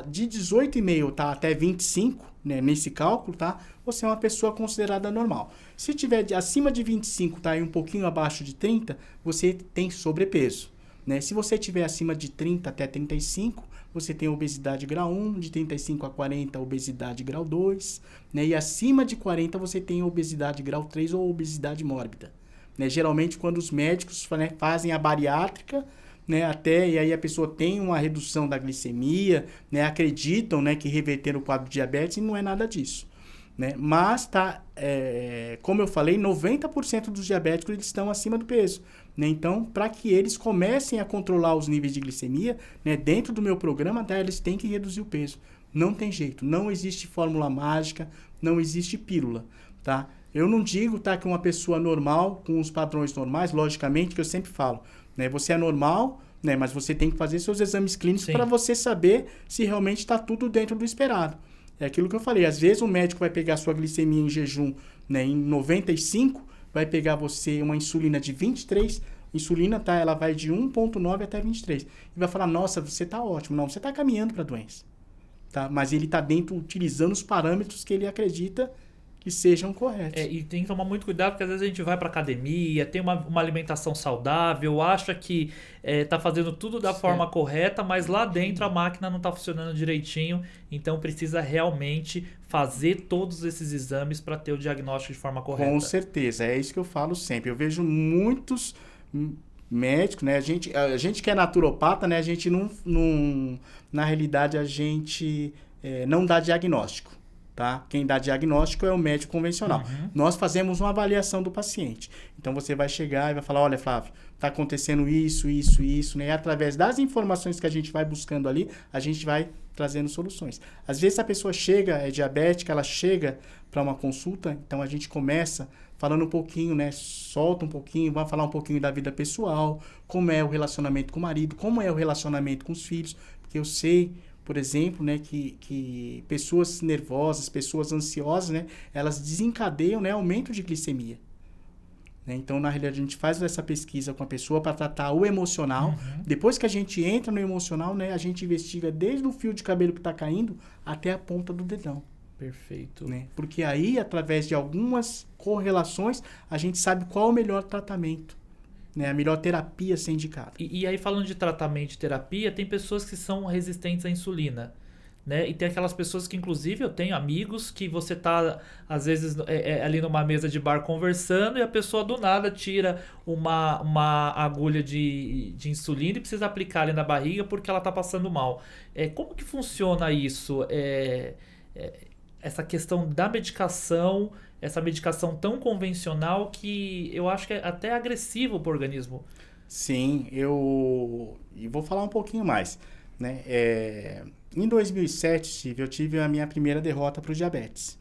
de 18,5 até 25, né, nesse cálculo, tá? Você é uma pessoa considerada normal. Se tiver acima de 25, tá, e um pouquinho abaixo de 30, você tem sobrepeso. Né? Se você tiver acima de 30 até 35, você tem obesidade grau 1, de 35 a 40, obesidade grau 2, né? E acima de 40 você tem obesidade grau 3 ou obesidade mórbida. Né? Geralmente, quando os médicos, né, fazem a bariátrica, né, e aí a pessoa tem uma redução da glicemia, né, acreditam, né, que reverteram o quadro de diabetes, e não é nada disso. Né? Mas, como eu falei, 90% dos diabéticos eles estão acima do peso. Né? Então, para que eles comecem a controlar os níveis de glicemia, né, dentro do meu programa, eles têm que reduzir o peso. Não tem jeito, não existe fórmula mágica, não existe pílula. Tá? Eu não digo que uma pessoa normal, com os padrões normais, logicamente, que eu sempre falo, né, você é normal, né, mas você tem que fazer seus exames clínicos para você saber se realmente está tudo dentro do esperado. É aquilo que eu falei, às vezes o médico vai pegar a sua glicemia em jejum, né, em 95, vai pegar você uma insulina de 23, insulina, ela vai de 1,9 até 23, e vai falar, nossa, você está ótimo. Não, você está caminhando para a doença. Tá? Mas ele está dentro, utilizando os parâmetros que ele acredita que sejam corretos. E tem que tomar muito cuidado, porque às vezes a gente vai para academia, tem uma alimentação saudável, acha que tá fazendo tudo da forma correta, mas lá dentro a máquina não está funcionando direitinho, então precisa realmente fazer todos esses exames para ter o diagnóstico de forma correta. Com certeza, é isso que eu falo sempre. Eu vejo muitos médicos, né? A gente que é naturopata, né? A gente não na realidade a gente não dá diagnóstico. Tá? Quem dá diagnóstico é o médico convencional. Nós fazemos uma avaliação do paciente. Então você vai chegar e vai falar, olha, Flávio, está acontecendo isso, né? E através das informações que a gente vai buscando ali, a gente vai trazendo soluções. Às vezes a pessoa é diabética, ela chega para uma consulta, então a gente começa falando um pouquinho, né? Solta um pouquinho, vai falar um pouquinho da vida pessoal, como é o relacionamento com o marido, como é o relacionamento com os filhos, porque eu sei, por exemplo, né, que pessoas nervosas, pessoas ansiosas, né, elas desencadeiam, né, aumento de glicemia. Né? Então, na realidade, a gente faz essa pesquisa com a pessoa para tratar o emocional. Depois que a gente entra no emocional, né, a gente investiga desde o fio de cabelo que está caindo até a ponta do dedão. Perfeito. Né? Porque aí, através de algumas correlações, a gente sabe qual é o melhor tratamento. Né, a melhor terapia a ser indicada. E aí, falando de tratamento e terapia, tem pessoas que são resistentes à insulina, né? E tem aquelas pessoas que, inclusive, eu tenho amigos que você tá, às vezes, ali numa mesa de bar conversando e a pessoa do nada tira uma agulha de insulina e precisa aplicar ali na barriga porque ela tá passando mal. Como que funciona isso? Essa questão da medicação, essa medicação tão convencional que eu acho que é até agressivo para o organismo. Sim, e vou falar um pouquinho mais. Né? Em 2007, Steve, eu tive a minha primeira derrota para o diabetes.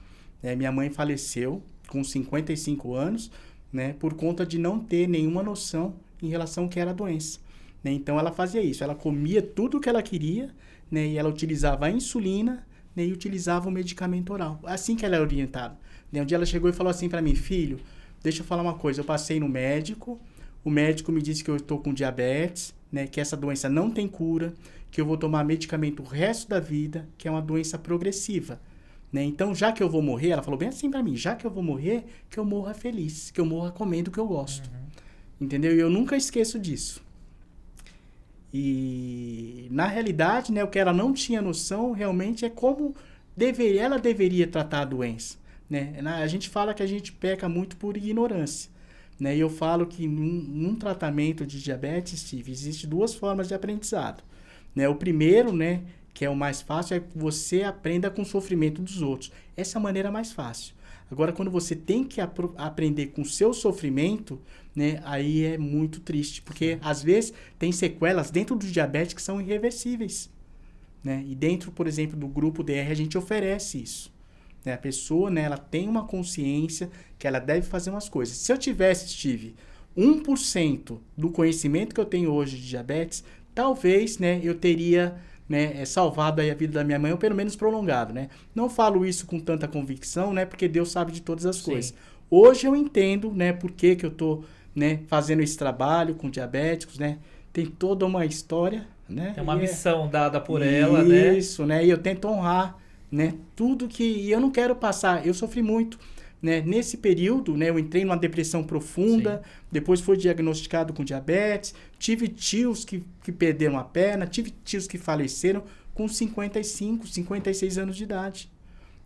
Minha mãe faleceu com 55 anos, né, por conta de não ter nenhuma noção em relação ao que era a doença. Né? Então, ela fazia isso. Ela comia tudo o que ela queria, né, e ela utilizava a insulina, né, e utilizava o medicamento oral. Assim que ela era orientada. Um dia ela chegou e falou assim para mim, filho, deixa eu falar uma coisa, eu passei no médico, o médico me disse que eu estou com diabetes, né, que essa doença não tem cura, que eu vou tomar medicamento o resto da vida, que é uma doença progressiva. Né? Então, já que eu vou morrer, ela falou bem assim para mim, já que eu vou morrer, que eu morra feliz, que eu morra comendo o que eu gosto. Entendeu? E eu nunca esqueço disso. E, na realidade, né, o que ela não tinha noção realmente é como ela deveria tratar a doença. Né? A gente fala que a gente peca muito por ignorância. Né? E eu falo que num tratamento de diabetes, Steve, existe duas formas de aprendizado. Né? O primeiro, né, que é o mais fácil, é que você aprenda com o sofrimento dos outros. Essa é a maneira mais fácil. Agora, quando você tem que aprender com o seu sofrimento, né, aí é muito triste. Porque, às vezes, tem sequelas dentro do diabetes que são irreversíveis. Né? E dentro, por exemplo, do grupo DR, a gente oferece isso. Né? A pessoa, né, ela tem uma consciência que ela deve fazer umas coisas. Se eu tivesse, Steve, 1% do conhecimento que eu tenho hoje de diabetes, talvez, né, eu teria, né, salvado aí a vida da minha mãe, ou pelo menos prolongado. Né? Não falo isso com tanta convicção, né, porque Deus sabe de todas as coisas. Hoje eu entendo, né, por que eu estou, né, fazendo esse trabalho com diabéticos, né? Tem toda uma história, né? É uma missão dada por ela, né? Isso, né? E eu tento honrar, né, tudo que... E eu não quero passar... Eu sofri muito, né? Nesse período, né, eu entrei numa depressão profunda, depois fui diagnosticado com diabetes, tive tios que perderam a perna, tive tios que faleceram com 55, 56 anos de idade.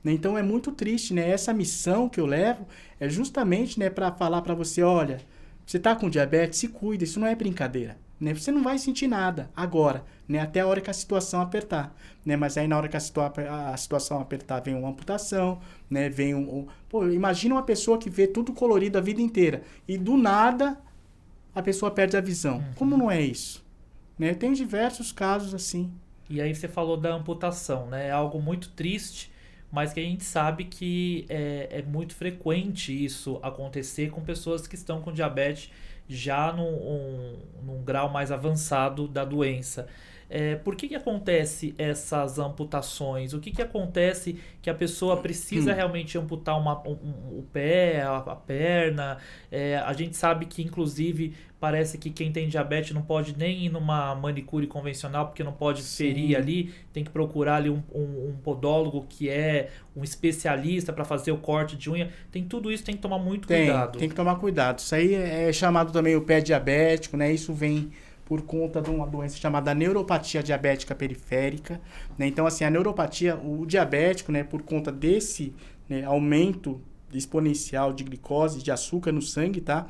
Então, é muito triste, né? Essa missão que eu levo é justamente, né, para falar para você, olha, você está com diabetes, se cuida, isso não é brincadeira. Né? Você não vai sentir nada agora, né? Até a hora que a situação apertar. Né? Mas aí na hora que a situação apertar, vem uma amputação, né? Vem Pô, imagina uma pessoa que vê tudo colorido a vida inteira e do nada a pessoa perde a visão. Como não é isso? Né? Eu tenho diversos casos assim. E aí você falou da amputação, né? É algo muito triste, mas que a gente sabe que é muito frequente isso acontecer com pessoas que estão com diabetes já num grau mais avançado da doença. Por que acontece essas amputações? O que acontece que a pessoa precisa realmente amputar o pé, a perna? A gente sabe que, inclusive, parece que quem tem diabetes não pode nem ir numa manicure convencional, porque não pode ferir ali, tem que procurar ali um podólogo que é um especialista para fazer o corte de unha. Tudo isso tem que tomar muito cuidado. Tem que tomar cuidado. Isso aí é chamado também o pé diabético, né? Isso vem por conta de uma doença chamada neuropatia diabética periférica, né? Então, assim, a neuropatia, o diabético, né, por conta desse, né, aumento exponencial de glicose, de açúcar no sangue, tá?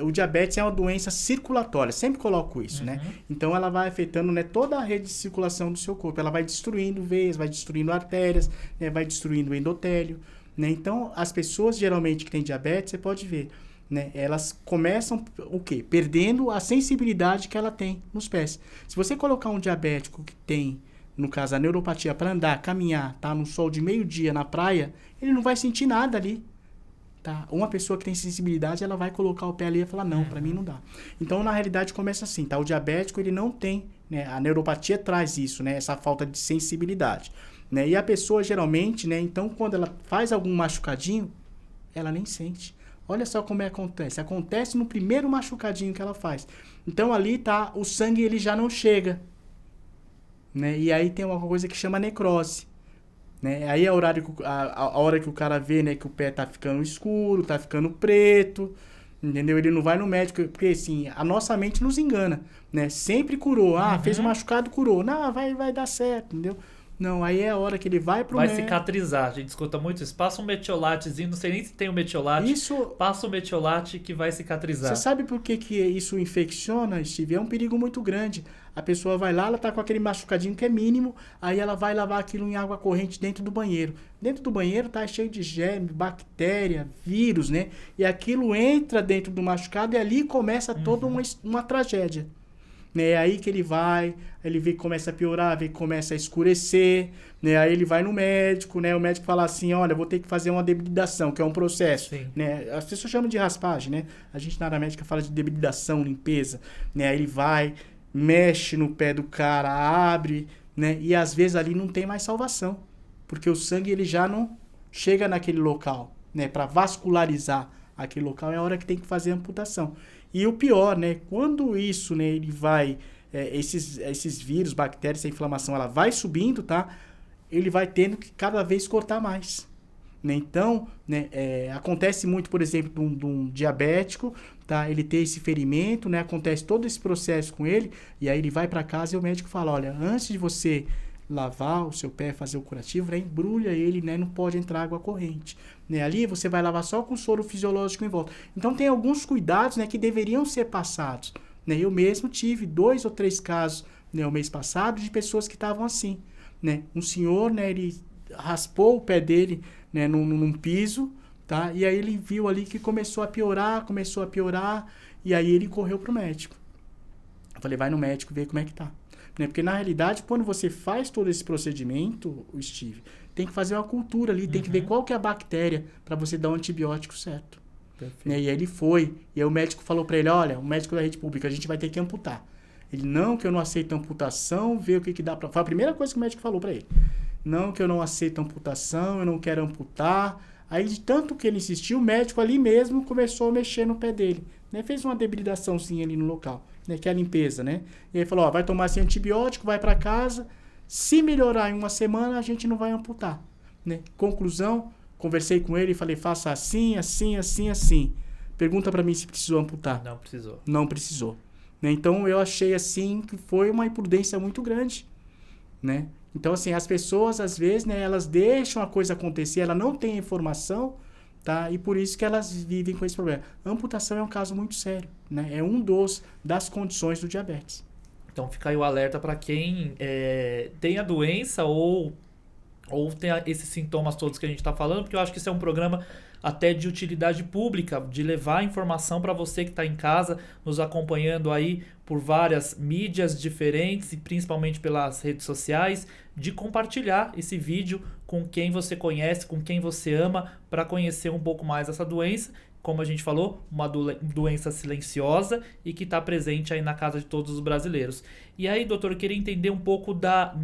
O diabetes é uma doença circulatória, sempre coloco isso, né? Então, ela vai afetando, né, toda a rede de circulação do seu corpo. Ela vai destruindo veias, vai destruindo artérias, né, vai destruindo o endotélio, né? Então, as pessoas geralmente que têm diabetes, você pode ver, né, elas começam o quê? Perdendo a sensibilidade que ela tem nos pés. Se você colocar um diabético que tem, no caso, a neuropatia para andar, caminhar, tá no sol de meio-dia na praia, ele não vai sentir nada ali. Tá? Uma pessoa que tem sensibilidade, ela vai colocar o pé ali e falar, não, para mim não dá. Então, na realidade, começa assim, tá? O diabético, ele não tem, né? A neuropatia traz isso, né? Essa falta de sensibilidade, né? E a pessoa, geralmente, né? Então, quando ela faz algum machucadinho, ela nem sente. Olha só como acontece. Acontece no primeiro machucadinho que ela faz. Então, ali, tá? O sangue, ele já não chega, né? E aí tem uma coisa que chama necrose, né? Aí é a hora que o cara vê, né, que o pé tá ficando escuro, tá ficando preto, entendeu? Ele não vai no médico, porque assim, a nossa mente nos engana, né? Sempre curou. Fez um machucado, curou. Não, vai dar certo, entendeu? Não, aí é a hora que ele vai pro médico. Vai cicatrizar, a gente escuta muito isso. Passa um metiolatezinho, não sei nem se tem um metiolate. Passa um metiolate que vai cicatrizar. Você sabe por que isso infecciona, Steve? É um perigo muito grande. A pessoa vai lá, ela tá com aquele machucadinho que é mínimo, aí ela vai lavar aquilo em água corrente dentro do banheiro. Dentro do banheiro tá cheio de germe, bactéria, vírus, né? E aquilo entra dentro do machucado e ali começa toda uma tragédia. Né? É aí que ele vê que começa a piorar, vê que começa a escurecer, né? Aí ele vai no médico, né? O médico fala assim, olha, vou ter que fazer uma debilidação, que é um processo, né? As pessoas chamam de raspagem, né? A gente na área médica fala de debilidação, limpeza, né? Aí ele vai, mexe no pé do cara, abre, né? E às vezes ali não tem mais salvação, porque o sangue ele já não chega naquele local, né? Para vascularizar aquele local é a hora que tem que fazer a amputação. E o pior, né? Quando isso, né, ele vai, esses vírus, bactérias, essa inflamação, ela vai subindo, tá? Ele vai tendo que cada vez cortar mais, né? Então, né, acontece muito, por exemplo, de um diabético, tá? Ele ter esse ferimento, né? Acontece todo esse processo com ele, e aí ele vai para casa e o médico fala, olha, antes de você lavar o seu pé, fazer o curativo, né, embrulha ele, né, não pode entrar água corrente, né, ali você vai lavar só com soro fisiológico em volta. Então tem alguns cuidados, né, que deveriam ser passados, né, eu mesmo tive 2 ou 3 casos, né, o mês passado, de pessoas que estavam assim, né, um senhor, né, ele raspou o pé dele, né, num piso, tá, e aí ele viu ali que começou a piorar, e aí ele correu pro médico. Eu falei, vai no médico ver como é que tá. Né? Porque, na realidade, quando você faz todo esse procedimento, o Steve, tem que fazer uma cultura ali, tem que ver qual que é a bactéria para você dar o antibiótico certo. Né? E aí ele foi, e aí o médico falou para ele, olha, o médico da rede pública, a gente vai ter que amputar. Ele, não, que eu não aceito amputação, vê o que dá para... Foi a primeira coisa que o médico falou para ele. Não, que eu não aceito amputação, eu não quero amputar. Aí, de tanto que ele insistiu, o médico ali mesmo começou a mexer no pé dele. Né? Fez uma debilidaçãozinha ali no local, né? Que é a limpeza, né? E aí falou, ó, vai tomar esse antibiótico, vai para casa. Se melhorar em uma semana, a gente não vai amputar. Né? Conclusão, conversei com ele e falei, faça assim, assim, assim, assim. Pergunta para mim se precisou amputar. Não precisou. Não precisou. Né? Então, eu achei assim que foi uma imprudência muito grande, né? Então, assim, as pessoas, às vezes, né, elas deixam a coisa acontecer, ela não tem informação, tá? E por isso que elas vivem com esse problema. A amputação é um caso muito sério, né? É das condições do diabetes. Então, fica aí o alerta para quem tem a doença ou tem esses sintomas todos que a gente está falando, porque eu acho que isso é um programa até de utilidade pública, de levar informação para você que está em casa, nos acompanhando aí por várias mídias diferentes e principalmente pelas redes sociais, de compartilhar esse vídeo com quem você conhece, com quem você ama, para conhecer um pouco mais essa doença. como a gente falou, uma doença silenciosa e que está presente aí na casa de todos os brasileiros. E aí, doutor, eu queria entender um pouco da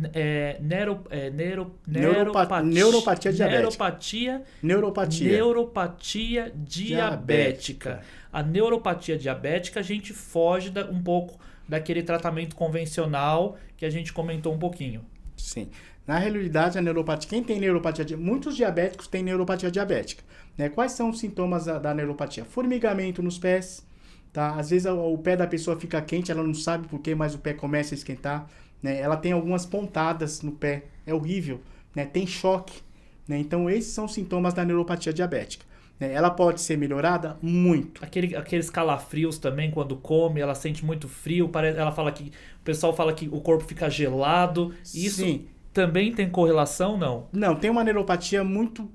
neuropatia diabética. Neuropatia diabética. A neuropatia diabética, a gente foge um pouco daquele tratamento convencional que a gente comentou um pouquinho. Sim. Na realidade, a neuropatia, quem tem neuropatia, muitos diabéticos têm neuropatia diabética. Né? Quais são os sintomas da neuropatia? Formigamento nos pés, tá? Às vezes o pé da pessoa fica quente, ela não sabe por quê, mas o pé começa a esquentar. Né? Ela tem algumas pontadas no pé, é horrível. Né? Tem choque. Né? Então, esses são os sintomas da neuropatia diabética. Né? Ela pode ser melhorada? Muito. Aqueles calafrios também, quando come, ela sente muito frio. Ela fala que, o pessoal fala que o corpo fica gelado. Isso Sim. Também tem correlação, não? Não, tem uma neuropatia muito,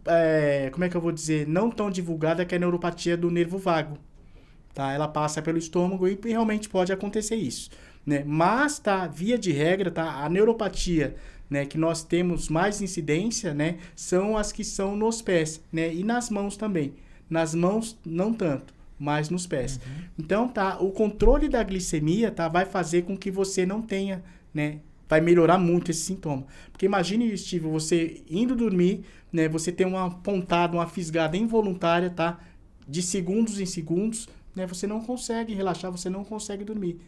como é que eu vou dizer, não tão divulgada, que é a neuropatia do nervo vago. Tá? Ela passa pelo estômago e realmente pode acontecer isso. Né? Mas, tá, via de regra, tá, a neuropatia, né, que nós temos mais incidência, né, são as que são nos pés, né, e nas mãos também. Nas mãos, não tanto, mas nos pés. Uhum. Então, tá, o controle da glicemia, tá, vai fazer com que você não tenha, né, vai melhorar muito esse sintoma. Porque imagine, Steve, você indo dormir, né, você tem uma pontada, uma fisgada involuntária, tá, de segundos em segundos, né, você não consegue relaxar, você não consegue dormir.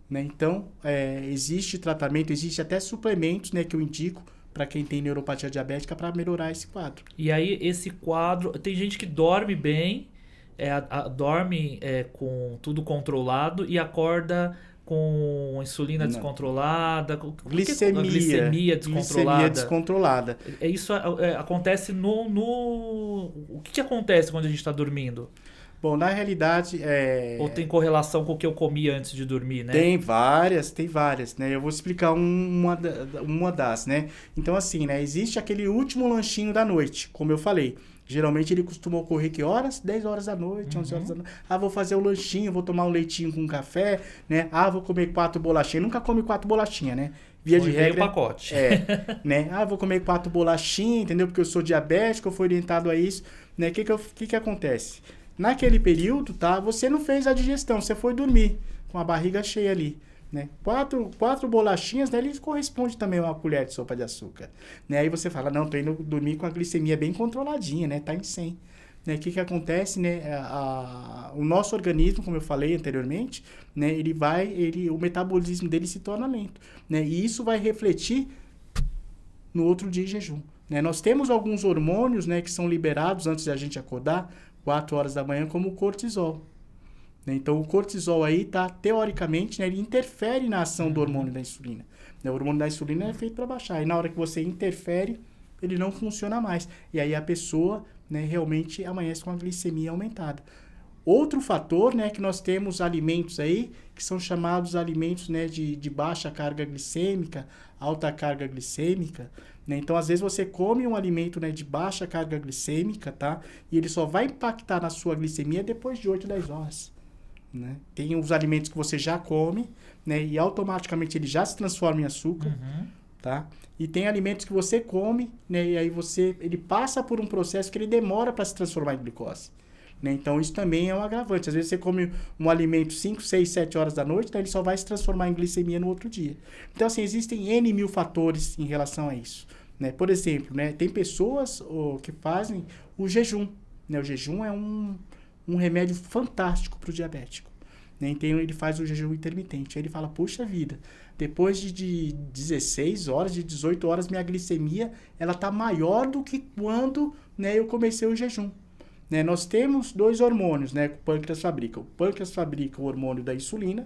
Né? Então, existe tratamento, existe até suplementos, né, que eu indico para quem tem neuropatia diabética para melhorar esse quadro. E aí, esse quadro... Tem gente que dorme bem, dorme com tudo controlado e acorda com insulina descontrolada, glicemia descontrolada. Isso acontece O que acontece quando a gente está dormindo? Bom, na realidade... Ou tem correlação com o que eu comi antes de dormir, né? Tem várias, né? Eu vou explicar uma das, né? Então, assim, né? Existe aquele último lanchinho da noite, como eu falei. Geralmente ele costuma ocorrer que horas? 10 horas da noite, 11 horas da noite. Ah, vou fazer o lanchinho, vou tomar um leitinho com café, né? Ah, vou comer 4 bolachinhas. Nunca come 4 bolachinhas, né? Via de regra. Um pacote. Né? Ah, vou comer 4 bolachinhas, entendeu? Porque eu sou diabético, eu fui orientado a isso. Né? O que acontece? Naquele período, tá? Você não fez a digestão, você foi dormir com a barriga cheia ali. Né? 4 bolachinhas, né? Ele corresponde também a uma colher de sopa de açúcar. Né? Aí você fala, não, tô indo dormir com a glicemia bem controladinha, né? Tá em 100. Né? O que acontece, né? O nosso organismo, como eu falei anteriormente, né? O metabolismo dele se torna lento. Né? E isso vai refletir no outro dia em jejum. Né? Nós temos alguns hormônios, né, que são liberados antes da gente acordar, 4 horas da manhã, como o cortisol. Então, o cortisol aí, tá, teoricamente, né, ele interfere na ação do hormônio da insulina. O hormônio da insulina é feito para baixar. E na hora que você interfere, ele não funciona mais. E aí a pessoa, né, realmente amanhece com a glicemia aumentada. Outro fator, né, que nós temos alimentos aí, que são chamados alimentos, né, de baixa carga glicêmica, alta carga glicêmica. Né? Então, às vezes você come um alimento, né, de baixa carga glicêmica, tá? E ele só vai impactar na sua glicemia depois de 8, 10 horas. Né? Tem os alimentos que você já come, né, e automaticamente ele já se transforma em açúcar. Uhum. Tá? E tem alimentos que você come, né, e aí ele passa por um processo que ele demora para se transformar em glicose. Né? Então, isso também é um agravante. Às vezes você come um alimento 5, 6, 7 horas da noite, né, ele só vai se transformar em glicemia no outro dia. Então, assim, existem N mil fatores em relação a isso. Né? Por exemplo, né, tem pessoas que fazem o jejum. Né? O jejum é um remédio fantástico para o diabético. Né? Então, ele faz o jejum intermitente. Aí ele fala, puxa vida, depois de 16 horas, de 18 horas, minha glicemia ela está maior do que quando, né, eu comecei o jejum. Né? Nós temos 2 hormônios, né, que o pâncreas fabrica. O pâncreas fabrica o hormônio da insulina,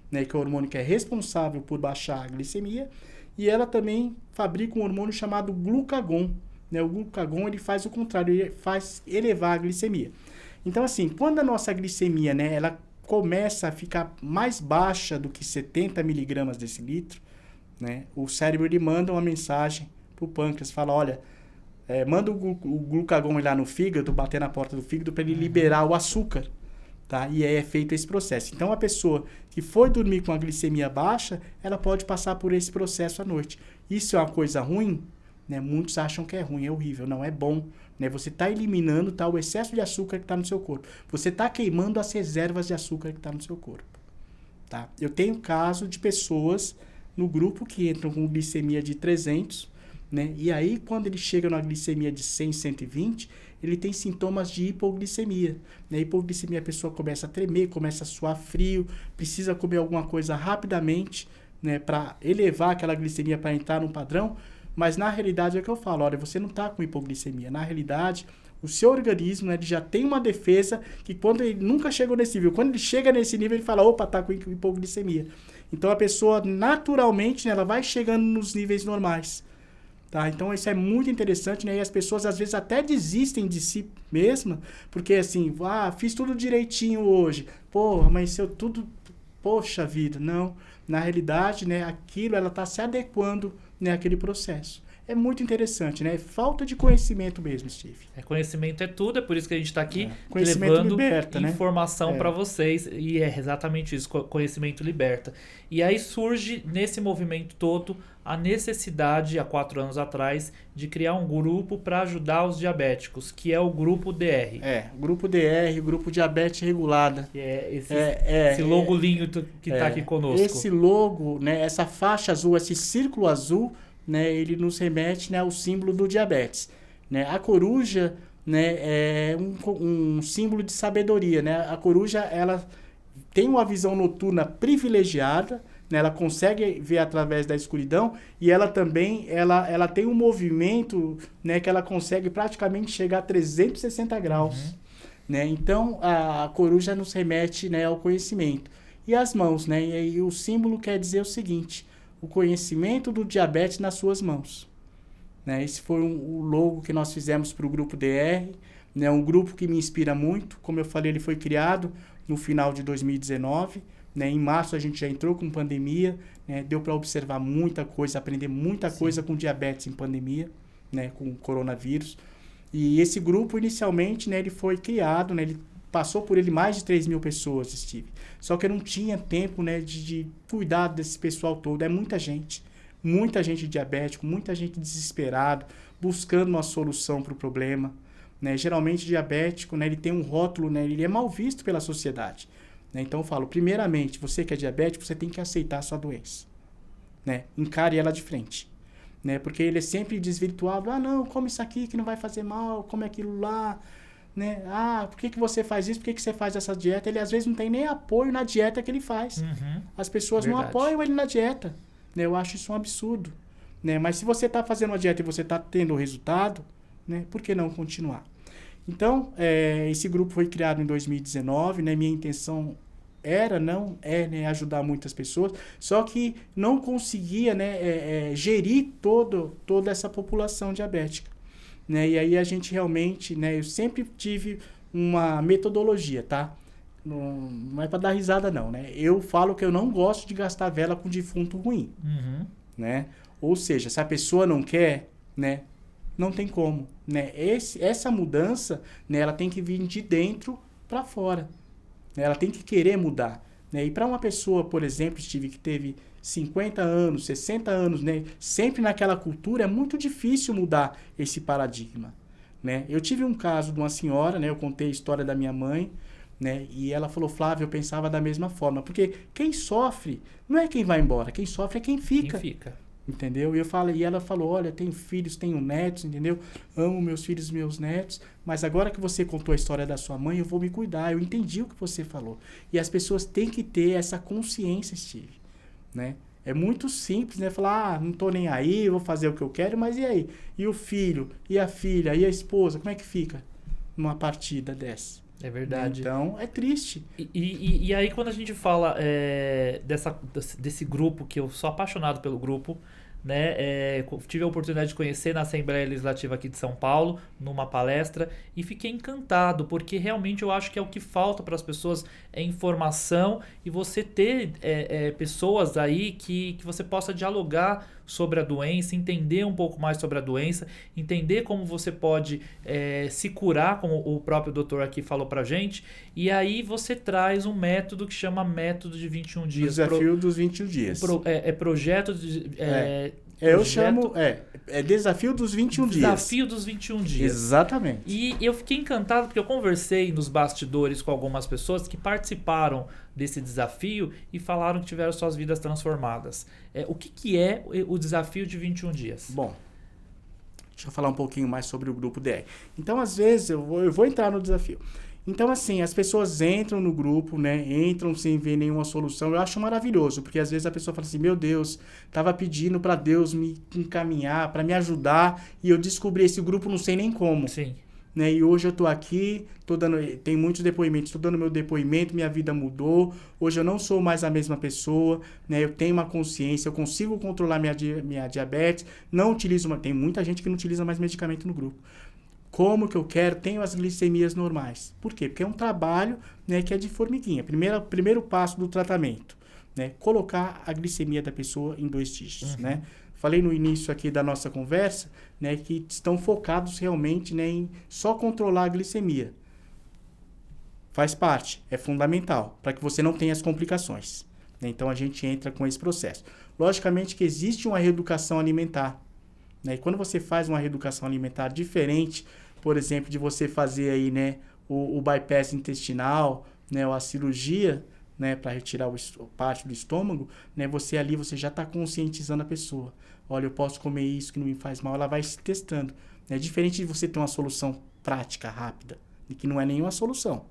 né, que é o hormônio que é responsável por baixar a glicemia, e ela também fabrica um hormônio chamado glucagon. Né? O glucagon ele faz o contrário, ele faz elevar a glicemia. Então, assim, quando a nossa glicemia, né, ela começa a ficar mais baixa do que 70 miligramas decilitro, né, o cérebro ele manda uma mensagem para o pâncreas, fala, olha, manda o glucagon ir lá no fígado, bater na porta do fígado para ele liberar o açúcar. Tá? E aí é feito esse processo. Então, a pessoa que foi dormir com a glicemia baixa, ela pode passar por esse processo à noite. Isso é uma coisa ruim? né? Muitos acham que é ruim, é horrível. Não, é bom. Né? Você está eliminando o excesso de açúcar que está no seu corpo. Você está queimando as reservas de açúcar que está no seu corpo. Tá? Eu tenho caso de pessoas no grupo que entram com glicemia de 300, né? E aí, quando ele chega numa glicemia de 100, 120, ele tem sintomas de hipoglicemia. Na hipoglicemia, a pessoa começa a tremer, começa a suar frio, precisa comer alguma coisa rapidamente, né? Para elevar aquela glicemia para entrar num padrão. Mas, na realidade, é o que eu falo, olha, você não está com hipoglicemia. Na realidade, o seu organismo, né, ele já tem uma defesa que quando ele nunca chegou nesse nível, quando ele chega nesse nível, ele fala, opa, tá com hipoglicemia. Então, a pessoa, naturalmente, né, ela vai chegando nos níveis normais. Tá? Então, isso é muito interessante, né? E as pessoas, às vezes, até desistem de si mesma, porque, assim, fiz tudo direitinho hoje. Pô, amanheceu tudo... Poxa vida, não. Na realidade, né, aquilo, ela está se adequando, né, àquele processo. É muito interessante, né? Falta de conhecimento mesmo, Steve. Conhecimento é tudo, é por isso que a gente está aqui Conhecimento levando liberta, informação para vocês. E é exatamente isso, conhecimento liberta. E aí surge, nesse movimento todo, a necessidade, há 4 anos atrás, de criar um grupo para ajudar os diabéticos, que é o Grupo DR. O Grupo DR, o Grupo Diabetes Regulada. Que é esse logolinho que está aqui conosco. Esse logo, né, essa faixa azul, esse círculo azul, né, ele nos remete, né, ao símbolo do diabetes. Né? A coruja, né, é um símbolo de sabedoria. Né? A coruja, ela tem uma visão noturna privilegiada, né? Ela consegue ver através da escuridão e ela também ela tem um movimento, né, que ela consegue praticamente chegar a 360 graus. Né? Então, a coruja nos remete, né, ao conhecimento. E as mãos, né? E o símbolo quer dizer o seguinte... O conhecimento do diabetes nas suas mãos. Né? Esse foi o logo que nós fizemos para o Grupo DR. Né? Um grupo que me inspira muito. Como eu falei, ele foi criado no final de 2019. Né? Em março a gente já entrou com pandemia. Né? Deu para observar muita coisa, aprender muita coisa com diabetes em pandemia, né? Com coronavírus. E esse grupo, inicialmente, né, ele foi criado, né? Ele passou por ele mais de 3 mil pessoas, Steve. Só que eu não tinha tempo, né, de cuidar desse pessoal todo. É muita gente diabético, muita gente desesperado, buscando uma solução para o problema. Né? Geralmente, diabético, né, ele tem um rótulo, né, ele é mal visto pela sociedade. Né? Então, eu falo, primeiramente, você que é diabético, você tem que aceitar a sua doença. Né? Encare ela de frente. Né? Porque ele é sempre desvirtuado. Não, come isso aqui que não vai fazer mal, come aquilo lá... Né? Por que você faz isso? Por que você faz essa dieta? Ele às vezes não tem nem apoio na dieta que ele faz. As pessoas não apoiam ele na dieta. Né? Eu acho isso um absurdo. Né? Mas se você está fazendo uma dieta e você está tendo resultado, né? Por que não continuar? Então, esse grupo foi criado em 2019. Né? Minha intenção né, ajudar muitas pessoas, só que não conseguia, né, gerir toda essa população diabética. Né? E aí a gente realmente, né, eu sempre tive uma metodologia, tá? Não é para dar risada não, né? Eu falo que eu não gosto de gastar vela com defunto ruim, né? Ou seja, se a pessoa não quer, né, não tem como, né? Essa mudança, né, ela tem que vir de dentro para fora, né? Ela tem que querer mudar, né? E para uma pessoa, por exemplo, Steve, que teve 50 anos, 60 anos, né, sempre naquela cultura, é muito difícil mudar esse paradigma. Né? Eu tive um caso de uma senhora, né, eu contei a história da minha mãe, né, e ela falou, Flávio, eu pensava da mesma forma, porque quem sofre não é quem vai embora, quem sofre é quem fica. Entendeu? E ela falou, olha, tenho filhos, tenho netos, entendeu? Amo meus filhos e meus netos, mas agora que você contou a história da sua mãe, eu vou me cuidar, eu entendi o que você falou. E as pessoas têm que ter essa consciência, Steve. Né? É muito simples, né? Falar, não tô nem aí, vou fazer o que eu quero, mas e aí? E o filho? E a filha? E a esposa? Como é que fica numa partida dessa? É verdade. Então, é triste. E aí, quando a gente fala desse grupo, que eu sou apaixonado pelo grupo, né? Tive a oportunidade de conhecer na Assembleia Legislativa aqui de São Paulo, numa palestra, e fiquei encantado, porque realmente eu acho que é o que falta para as pessoas, é informação e você ter pessoas aí que você possa dialogar sobre a doença, entender um pouco mais sobre a doença, entender como você pode se curar, como o próprio doutor aqui falou pra gente, e aí você traz um método que chama método de 21 dias. Desafio dos 21 dias. Projeto Eu chamo, desafio dos 21 dias. Desafio dos 21 dias. Exatamente. E eu fiquei encantado porque eu conversei nos bastidores com algumas pessoas que participaram desse desafio e falaram que tiveram suas vidas transformadas. O que é o desafio de 21 dias? Bom, deixa eu falar um pouquinho mais sobre o grupo DR. Então, às vezes, eu vou entrar no desafio. Então, assim, as pessoas entram no grupo, né? Entram sem ver nenhuma solução. Eu acho maravilhoso, porque às vezes a pessoa fala assim, meu Deus, tava pedindo para Deus me encaminhar, para me ajudar, e eu descobri esse grupo não sei nem como. Sim. Né? E hoje eu tô aqui, tem muitos depoimentos, tô dando meu depoimento, minha vida mudou, hoje eu não sou mais a mesma pessoa, né? Eu tenho uma consciência, eu consigo controlar minha diabetes, não utilizo, tem muita gente que não utiliza mais medicamento no grupo. Como que eu quero, tenho as glicemias normais. Por quê? Porque é um trabalho, né, que é de formiguinha. Primeiro passo do tratamento, né? Colocar a glicemia da pessoa em 2 dígitos, né? Falei no início aqui da nossa conversa, né, que estão focados realmente, né, em só controlar a glicemia. Faz parte, é fundamental, para que você não tenha as complicações. Né? Então, a gente entra com esse processo. Logicamente que existe uma reeducação alimentar. Né? E quando você faz uma reeducação alimentar diferente, por exemplo, de você fazer aí, né, o bypass intestinal, né, ou a cirurgia, né, para retirar parte do estômago, né, você já está conscientizando a pessoa. Olha, eu posso comer isso que não me faz mal, ela vai se testando. É diferente de você ter uma solução prática, rápida, e que não é nenhuma solução.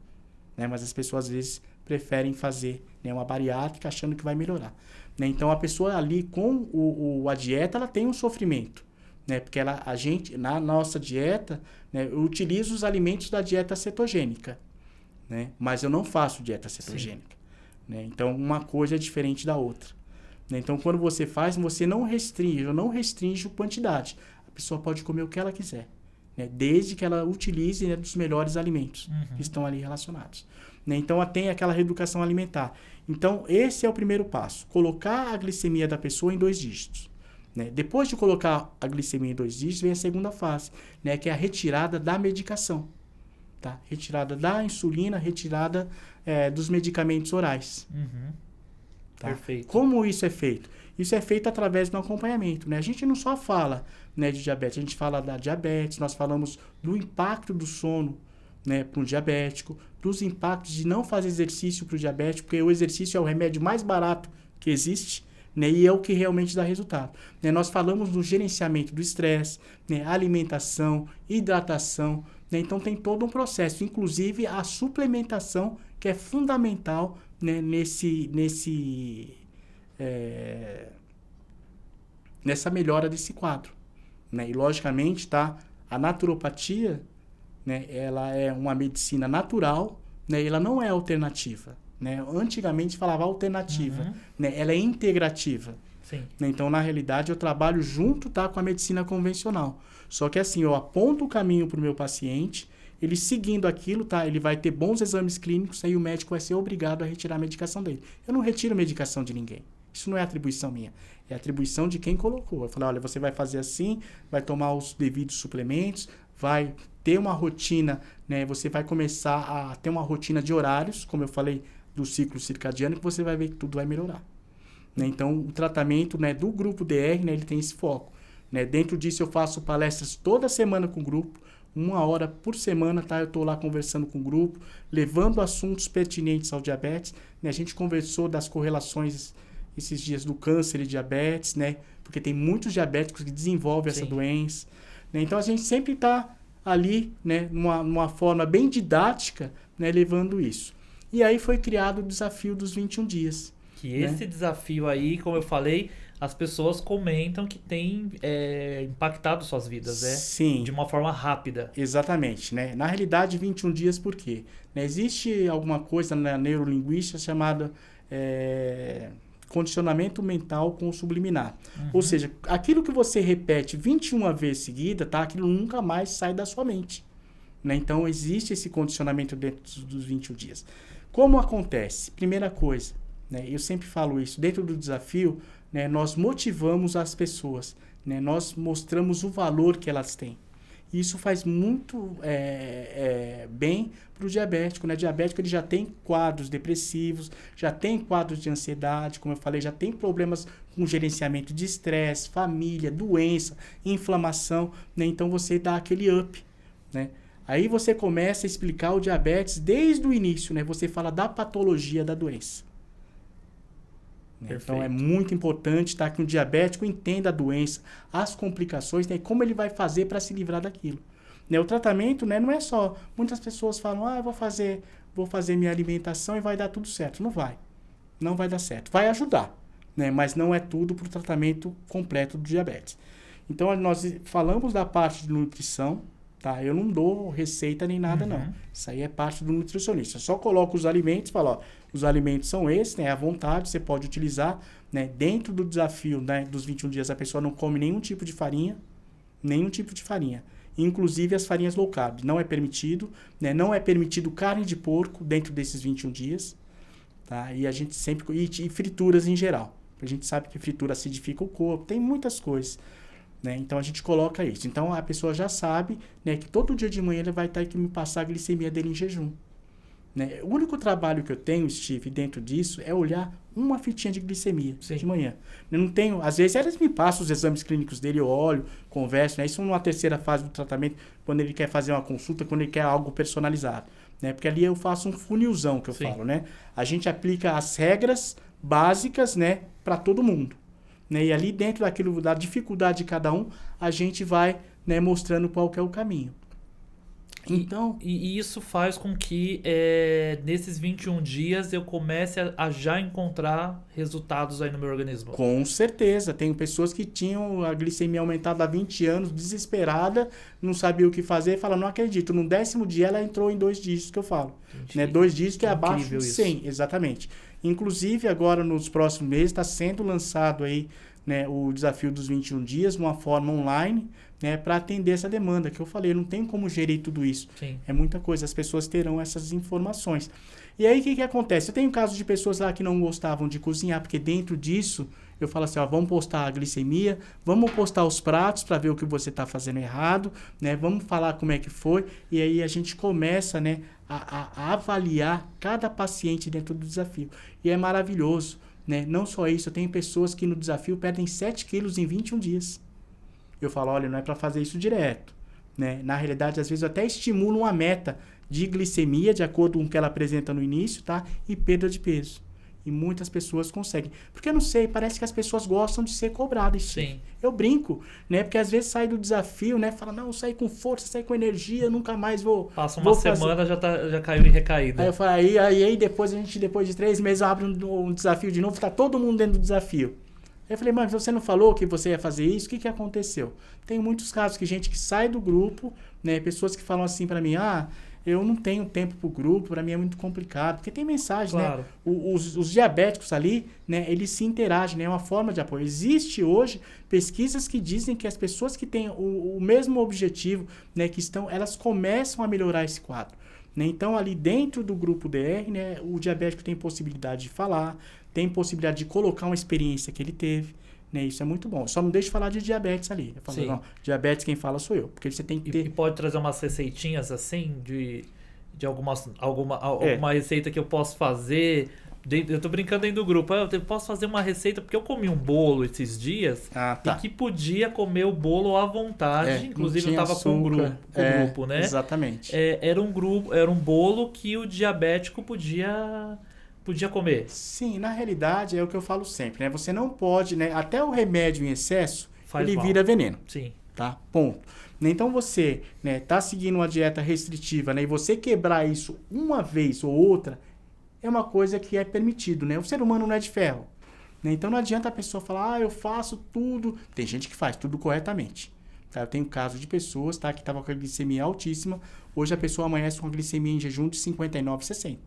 Né, mas as pessoas às vezes preferem fazer, né, uma bariátrica achando que vai melhorar. Né, então a pessoa ali com a dieta, ela tem um sofrimento. Né, porque a gente, na nossa dieta, né, eu utilizo os alimentos da dieta cetogênica. Né, mas eu não faço dieta cetogênica. Né, então uma coisa é diferente da outra. Né, então quando você faz, você não restringe a quantidade. A pessoa pode comer o que ela quiser. Né, desde que ela utilize, né, dos melhores alimentos que estão ali relacionados. Né, então tem aquela reeducação alimentar. Então esse é o primeiro passo. Colocar a glicemia da pessoa em 2 dígitos. Né? Depois de colocar a glicemia em 2 dígitos, vem a segunda fase, né? Que é a retirada da medicação. Tá? Retirada da insulina, retirada dos medicamentos orais. Tá? Perfeito. Como isso é feito? Isso é feito através do acompanhamento. Né? A gente não só fala, né, de diabetes, a gente fala da diabetes, nós falamos do impacto do sono, né, para um diabético, dos impactos de não fazer exercício para o diabético, porque o exercício é o remédio mais barato que existe. Né, e é o que realmente dá resultado. Né, nós falamos do gerenciamento do estresse, né, alimentação, hidratação. Né, então tem todo um processo, inclusive a suplementação, que é fundamental, né, nessa melhora desse quadro. Né, e logicamente, tá, a naturopatia, né, ela é uma medicina natural, né, ela não é alternativa. Né? Antigamente falava alternativa, né? Ela é integrativa. Sim. Né? Então, na realidade, eu trabalho junto, tá, com a medicina convencional. Só que assim, eu aponto o caminho para o meu paciente, ele seguindo aquilo, tá, ele vai ter bons exames clínicos, aí o médico vai ser obrigado a retirar a medicação dele. Eu não retiro medicação de ninguém. Isso não é atribuição minha. É atribuição de quem colocou. Eu falei, olha, você vai fazer assim, vai tomar os devidos suplementos, vai ter uma rotina, né? Você vai começar a ter uma rotina de horários, como eu falei, do ciclo circadiano, que você vai ver que tudo vai melhorar. Né? Então, o tratamento, né, do grupo DR, né, ele tem esse foco. Né? Dentro disso, eu faço palestras toda semana com o grupo, 1 hora por semana, tá? Eu estou lá conversando com o grupo, levando assuntos pertinentes ao diabetes. Né? A gente conversou das correlações esses dias do câncer e diabetes, né? Porque tem muitos diabéticos que desenvolvem essa doença. Né? Então, a gente sempre está ali, né, numa forma bem didática, né, levando isso. E aí foi criado o desafio dos 21 dias. Que esse desafio aí, como eu falei, as pessoas comentam que tem impactado suas vidas, né? Sim. De uma forma rápida. Exatamente. Né? Na realidade, 21 dias por quê? Né? Existe alguma coisa na neurolinguística chamada condicionamento mental com subliminar. Ou seja, aquilo que você repete 21 vezes seguida, tá? Aquilo nunca mais sai da sua mente. Né? Então, existe esse condicionamento dentro dos 21 dias. Como acontece? Primeira coisa, né, eu sempre falo isso, dentro do desafio, né, nós motivamos as pessoas, né, nós mostramos o valor que elas têm. E isso faz muito bem para o diabético, né? O diabético ele já tem quadros depressivos, já tem quadros de ansiedade, como eu falei, já tem problemas com gerenciamento de estresse, família, doença, inflamação, né? Então você dá aquele up, né? Aí você começa a explicar o diabetes desde o início, né? Você fala da patologia da doença. Perfeito. Então é muito importante, tá, que o diabético entenda a doença, as complicações, né, e como ele vai fazer para se livrar daquilo. Né, o tratamento, né, não é só... Muitas pessoas falam, eu vou fazer minha alimentação e vai dar tudo certo. Não vai. Não vai dar certo. Vai ajudar, né, mas não é tudo para o tratamento completo do diabetes. Então nós falamos da parte de nutrição, tá? Eu não dou receita nem nada, não. Isso aí é parte do nutricionista. Eu só coloco os alimentos e falo, ó, os alimentos são esses, né? À vontade, você pode utilizar, né? Dentro do desafio, né, dos 21 dias, a pessoa não come nenhum tipo de farinha, inclusive as farinhas low carb. Não é permitido, né? Não é permitido carne de porco dentro desses 21 dias, tá? E a gente sempre... E frituras em geral. A gente sabe que fritura acidifica o corpo, tem muitas coisas. Né? Então a gente coloca isso. Então a pessoa já sabe, né, que todo dia de manhã ele vai ter que me passar a glicemia dele em jejum. Né? O único trabalho que eu tenho, Steve, dentro disso é olhar uma fitinha de glicemia de manhã. Eu não tenho, às vezes eles me passam os exames clínicos dele, eu olho, converso, né? Isso numa terceira fase do tratamento, quando ele quer fazer uma consulta, quando ele quer algo personalizado. Né? Porque ali eu faço um funilzão que eu falo, né? A gente aplica as regras básicas, né, para todo mundo. Né? E ali dentro da dificuldade de cada um, a gente vai, né, mostrando qual que é o caminho. Então, e isso faz com que nesses 21 dias eu comece a já encontrar resultados aí no meu organismo. Com certeza. Tem pessoas que tinham a glicemia aumentada há 20 anos, desesperada, não sabia o que fazer, fala, não acredito. No 10º dia ela entrou em 2 dígitos, que eu falo. Né? 2 dígitos que é abaixo de 100, isso. Exatamente. Inclusive, agora nos próximos meses está sendo lançado aí, né, o desafio dos 21 dias, de uma forma online, né, para atender essa demanda, que eu falei, não tem como gerir tudo isso. Sim. É muita coisa, as pessoas terão essas informações. E aí, o que acontece? Eu tenho casos de pessoas lá que não gostavam de cozinhar, porque dentro disso, eu falo assim, ó, vamos postar a glicemia, vamos postar os pratos para ver o que você está fazendo errado, né, vamos falar como é que foi, e aí a gente começa, né, a avaliar cada paciente dentro do desafio. E é maravilhoso, né? Não só isso, eu tenho pessoas que no desafio perdem 7 quilos em 21 dias. Eu falo, olha, não é para fazer isso direto. Né? Na realidade, às vezes eu até estimulo uma meta de glicemia, de acordo com o que ela apresenta no início, tá? E perda de peso. E muitas pessoas conseguem. Porque eu não sei, parece que as pessoas gostam de ser cobradas. Sim. Eu brinco, né? Porque às vezes sai do desafio, né? Fala, não, eu saí com força, saí com energia, nunca mais vou... Passa uma semana, já caiu em recaída. Aí eu falo, aí depois de 3 meses, eu abro um desafio de novo, tá todo mundo dentro do desafio. Aí eu falei, mas você não falou que você ia fazer isso? O que aconteceu? Tem muitos casos que gente que sai do grupo, né? Pessoas que falam assim pra mim, eu não tenho tempo pro grupo, para mim é muito complicado, porque tem mensagem, claro. Né? Os diabéticos ali, né, eles se interagem, né? É uma forma de apoio. Existe hoje pesquisas que dizem que as pessoas que têm o mesmo objetivo, né, elas começam a melhorar esse quadro. Né? Então, ali dentro do grupo DR, né, o diabético tem possibilidade de falar, tem possibilidade de colocar uma experiência que ele teve. Né? Isso é muito bom. Só não deixe de falar de diabetes ali. Eu falo, não, diabetes quem fala sou eu. Porque você tem que ter... E pode trazer umas receitinhas assim, de alguma receita que eu posso fazer. Eu tô brincando aí do grupo. Eu posso fazer uma receita, porque eu comi um bolo esses dias e que podia comer o bolo à vontade. Inclusive eu tava com o grupo, né? Exatamente. Era um bolo que o diabético podia comer. Sim, na realidade é o que eu falo sempre, né? Você não pode, né? Até o remédio em excesso, ele vira veneno. Sim. Tá? Ponto. Então você, né, tá seguindo uma dieta restritiva, né? E você quebrar isso uma vez ou outra, é uma coisa que é permitido, né? O ser humano não é de ferro. Né? Então não adianta a pessoa falar, eu faço tudo. Tem gente que faz tudo corretamente. Tá? Eu tenho casos de pessoas, tá, que estavam com a glicemia altíssima. Hoje a pessoa amanhece com a glicemia em jejum de 59,60.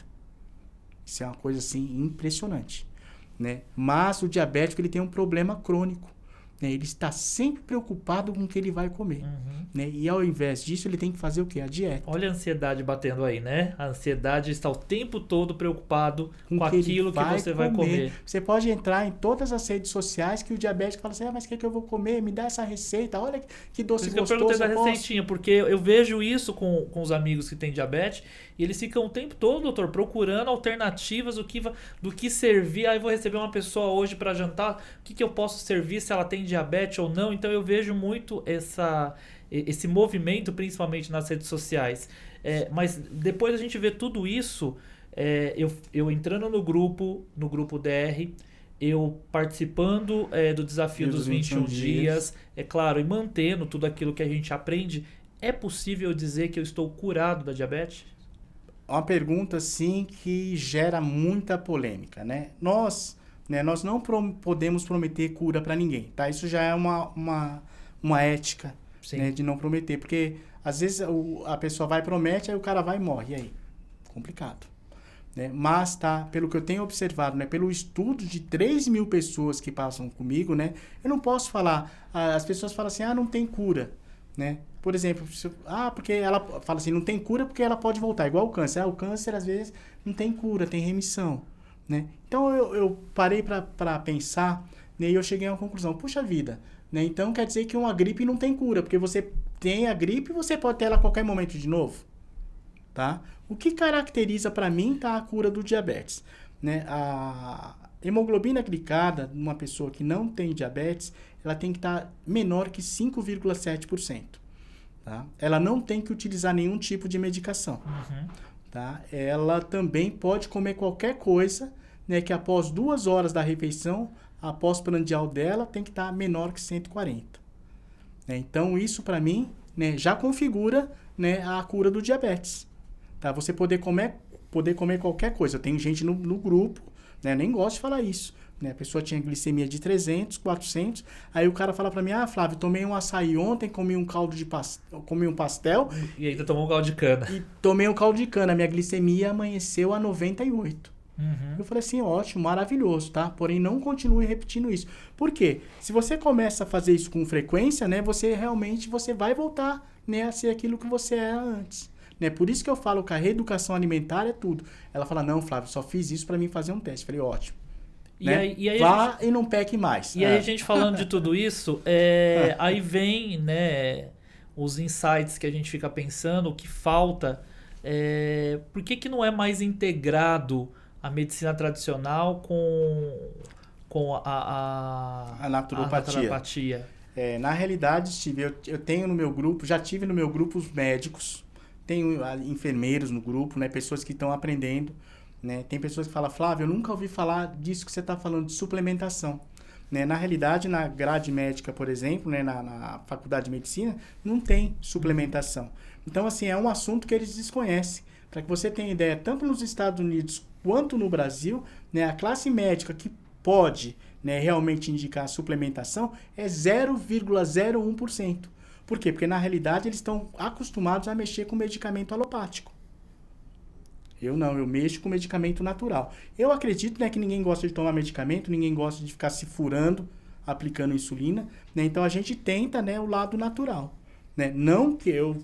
Isso é uma coisa assim impressionante, né? Mas o diabético ele tem um problema crônico, né, ele está sempre preocupado com o que ele vai comer. Né? E ao invés disso, ele tem que fazer o quê? A dieta. Olha a ansiedade batendo aí, né? A ansiedade está o tempo todo preocupado com aquilo que você vai comer. Você pode entrar em todas as redes sociais que o diabético fala assim, mas o que eu vou comer? Me dá essa receita, olha que doce gostoso. Eu perguntei da receitinha, porque eu vejo isso com os amigos que têm diabetes, e eles ficam o tempo todo, doutor, procurando alternativas do que servir. Aí vou receber uma pessoa hoje para jantar, o que eu posso servir, se ela tem diabetes ou não. Então eu vejo muito esse movimento, principalmente nas redes sociais. Mas depois a gente vê tudo isso, eu entrando no grupo DR, eu participando do desafio dos 21 dias, é claro, e mantendo tudo aquilo que a gente aprende. É possível dizer que eu estou curado da diabetes? Uma pergunta, sim, que gera muita polêmica, né? Nós não podemos prometer cura para ninguém, tá? Isso já é uma ética, né, de não prometer, porque às vezes a pessoa vai e promete, aí o cara vai e morre, e aí? Complicado. Né? Mas, pelo que eu tenho observado, né, pelo estudo de 3.000 pessoas que passam comigo, né, eu não posso falar, as pessoas falam assim, não tem cura, né? Por exemplo, porque ela fala assim, não tem cura porque ela pode voltar, igual o câncer. O câncer, às vezes, não tem cura, tem remissão, né? Então, eu parei para pensar, né, e eu cheguei a uma conclusão, puxa vida, né? Então, quer dizer que uma gripe não tem cura, porque você tem a gripe e você pode ter ela a qualquer momento de novo, tá? O que caracteriza para mim a cura do diabetes, né? A hemoglobina glicada numa pessoa que não tem diabetes, ela tem que estar menor que 5,7%. Tá? Ela não tem que utilizar nenhum tipo de medicação. Tá? Ela também pode comer qualquer coisa, né, que após 2 horas da refeição, a pós-prandial dela tem que estar menor que 140. Né? Então, isso para mim, né, já configura, né, a cura do diabetes. Tá? Você poder comer qualquer coisa. Tem gente no grupo, né, nem gosto de falar isso. Né? A pessoa tinha glicemia de 300, 400, aí o cara fala pra mim, Flávio, tomei um açaí ontem, comi um pastel. E ainda tomou um caldo de cana. E tomei um caldo de cana, minha glicemia amanheceu a 98. Eu falei assim, ótimo, maravilhoso, tá? Porém, não continue repetindo isso. Por quê? Se você começa a fazer isso com frequência, né, você vai voltar, né, a ser aquilo que você era antes. Né? Por isso que eu falo que a reeducação alimentar é tudo. Ela fala, não, Flávio, só fiz isso pra mim fazer um teste. Eu falei, ótimo. Né? Vá e não peque mais. E aí a gente falando de tudo isso, aí vem, né, os insights que a gente fica pensando, o que falta. Por que não é mais integrado a medicina tradicional com a naturopatia? Na realidade, Steve, eu tenho no meu grupo, já tive no meu grupo os médicos, tenho enfermeiros no grupo, né, pessoas que estão aprendendo. Né? Tem pessoas que falam, Flávio, eu nunca ouvi falar disso que você está falando, de suplementação. Né? Na realidade, na grade médica, por exemplo, né, na faculdade de medicina, não tem suplementação. Então, assim, é um assunto que eles desconhecem. Para que você tenha ideia, tanto nos Estados Unidos quanto no Brasil, né, a classe médica que pode, né, realmente indicar a suplementação é 0,01%. Por quê? Porque, na realidade, eles estão acostumados a mexer com medicamento alopático. Eu não, eu mexo com medicamento natural. Eu acredito, né, que ninguém gosta de tomar medicamento, ninguém gosta de ficar se furando, aplicando insulina, né? Então a gente tenta, né, o lado natural, né? Não que eu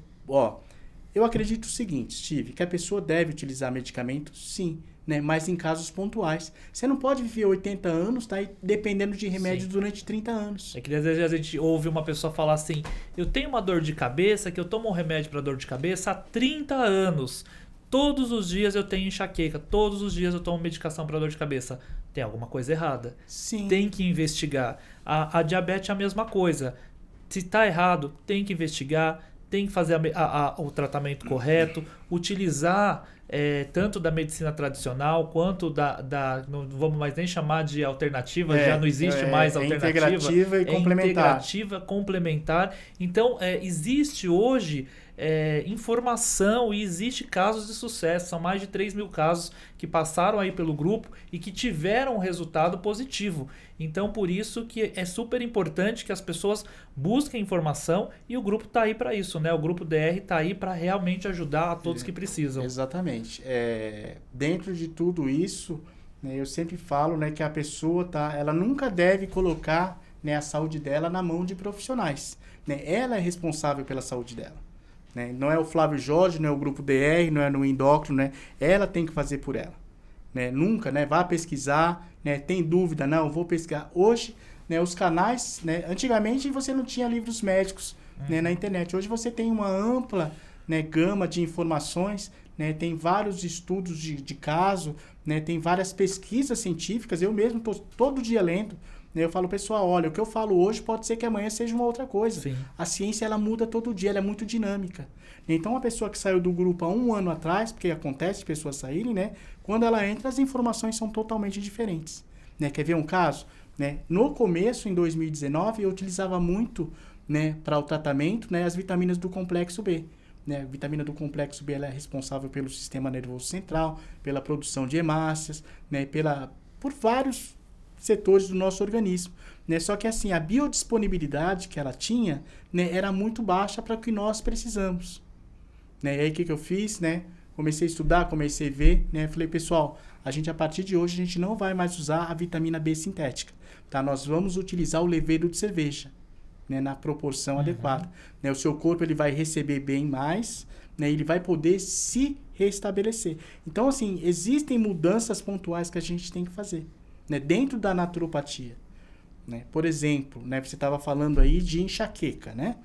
acredito o seguinte, Steve, que a pessoa deve utilizar medicamento, sim, né, mas em casos pontuais. Você não pode viver 80 anos, tá, dependendo de remédios durante 30 anos. É que às vezes a gente ouve uma pessoa falar assim, eu tenho uma dor de cabeça, que eu tomo um remédio para dor de cabeça há 30 anos. Todos os dias eu tenho enxaqueca, todos os dias eu tomo medicação para dor de cabeça. Tem alguma coisa errada. Sim. Tem que investigar. A diabetes é a mesma coisa. Se está errado, tem que investigar, tem que fazer o tratamento correto, utilizar tanto da medicina tradicional quanto não vamos mais nem chamar de alternativa, já não existe mais alternativa. Integrativa e complementar. Integrativa, complementar. Então, existe hoje informação e existe casos de sucesso. São mais de 3.000 casos que passaram aí pelo grupo e que tiveram um resultado positivo. Então, por isso que é super importante que as pessoas busquem informação e o grupo está aí para isso, né? O grupo DR está aí para realmente ajudar a todos que precisam. Exatamente. Dentro de tudo isso, né, eu sempre falo, né, que a pessoa ela nunca deve colocar né, a saúde dela na mão de profissionais. Né? Ela é responsável pela saúde dela. Né? Não é o Flávio Jorge, não é o Grupo DR, não é no endócrino, né? Ela tem que fazer por ela. Né? Nunca, né? Vá pesquisar, né? Tem dúvida? Não, vou pesquisar. Hoje, né, os canais, né? Antigamente você não tinha livros médicos, né, na internet. Hoje você tem uma ampla, né, gama de informações, né? Tem vários estudos de caso, né? Tem várias pesquisas científicas. Eu mesmo estou todo dia lendo. Né? Eu falo, pessoal, olha, o que eu falo hoje pode ser que amanhã seja uma outra coisa. Sim. A ciência, ela muda todo dia, ela é muito dinâmica. Então, uma pessoa que saiu do grupo há 1 ano atrás, porque acontece de pessoas saírem, né? Quando ela entra, as informações são totalmente diferentes. Né? Quer ver um caso? Né? No começo, em 2019, eu utilizava muito, né, para o tratamento, né, as vitaminas do complexo B. Né? A vitamina do complexo B, ela é responsável pelo sistema nervoso central, pela produção de hemácias, né, por vários setores do nosso organismo. Né? Só que assim, a biodisponibilidade que ela tinha, né, era muito baixa para o que nós precisamos. Né? E aí o que eu fiz? Né? Comecei a estudar, comecei a ver, né? Falei, pessoal, a partir de hoje a gente não vai mais usar a vitamina B sintética. Tá? Nós vamos utilizar o levedo de cerveja, né, na proporção adequada. Né? O seu corpo, ele vai receber bem mais, né? Ele vai poder se restabelecer. Então, assim, existem mudanças pontuais que a gente tem que fazer, né, dentro da naturopatia. Né? Por exemplo, né, você estava falando aí de enxaqueca. Né?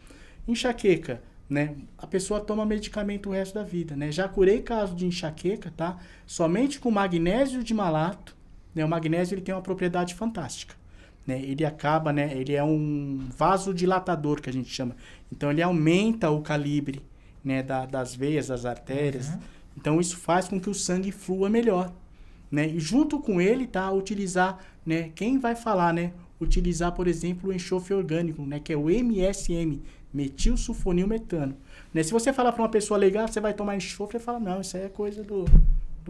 Enxaqueca, né, a pessoa toma medicamento o resto da vida. Né? Já curei caso de enxaqueca, tá? Somente com magnésio de malato. Né? O magnésio, ele tem uma propriedade fantástica. Né? Ele acaba, né, ele é um vasodilatador, que a gente chama. Então, ele aumenta o calibre, né, das veias, das artérias. Então, isso faz com que o sangue flua melhor. Né? E junto com ele, tá, utilizar, né, quem vai falar, né, utilizar, por exemplo, o enxofre orgânico, né, que é o MSM, metilsulfonilmetano. Né? Se você falar para uma pessoa legal, você vai tomar enxofre, e fala, não, isso aí é coisa do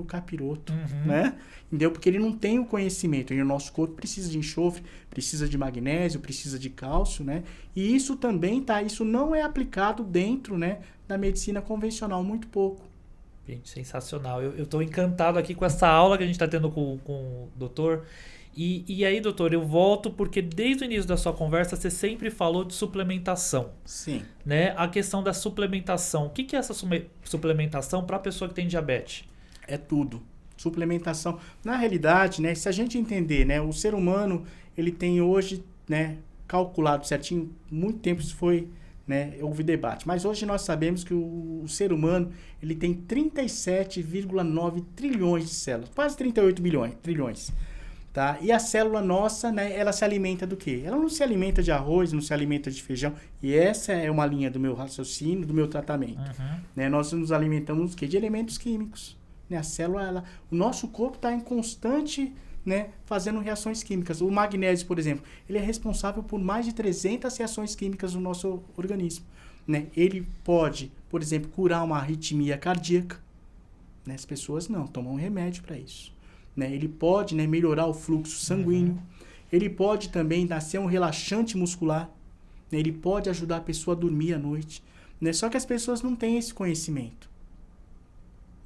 capiroto, né? Entendeu? Porque ele não tem o conhecimento. E o nosso corpo precisa de enxofre, precisa de magnésio, precisa de cálcio, né? E isso também, tá? Isso não é aplicado dentro, né, da medicina convencional, muito pouco. Gente, sensacional. Eu estou encantado aqui com essa aula que a gente está tendo com o doutor. E aí, doutor, eu volto porque desde o início da sua conversa você sempre falou de suplementação. Sim. Né? A questão da suplementação. O que é essa suplementação para a pessoa que tem diabetes? É tudo. Suplementação. Na realidade, né, se a gente entender, né, o ser humano, ele tem hoje, né, calculado certinho, muito tempo isso foi, né, houve debate. Mas hoje nós sabemos que o ser humano, ele tem 37,9 trilhões de células, quase 38 trilhões. Tá? E a célula nossa, né, ela se alimenta do quê? Ela não se alimenta de arroz, não se alimenta de feijão. E essa é uma linha do meu raciocínio, do meu tratamento. Né? Nós nos alimentamos do quê? De elementos químicos. Né? A célula, o nosso corpo está em constante, né, fazendo reações químicas. O magnésio, por exemplo, ele é responsável por mais de 300 reações químicas no nosso organismo. Né? Ele pode, por exemplo, curar uma arritmia cardíaca. Né? As pessoas não, tomam um remédio para isso. Né? Ele pode, né, melhorar o fluxo sanguíneo. Ele pode também ser um relaxante muscular. Né? Ele pode ajudar a pessoa a dormir à noite. Né? Só que as pessoas não têm esse conhecimento.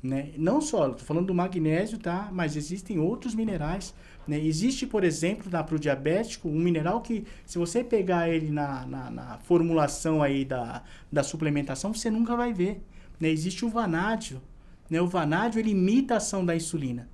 Né? Não só, estou falando do magnésio, tá? Mas existem outros minerais. Né? Existe, por exemplo, para o diabético, um mineral que, se você pegar ele na formulação aí da suplementação, você nunca vai ver. Né? Existe o vanádio. Né? O vanádio, ele imita a ação da insulina.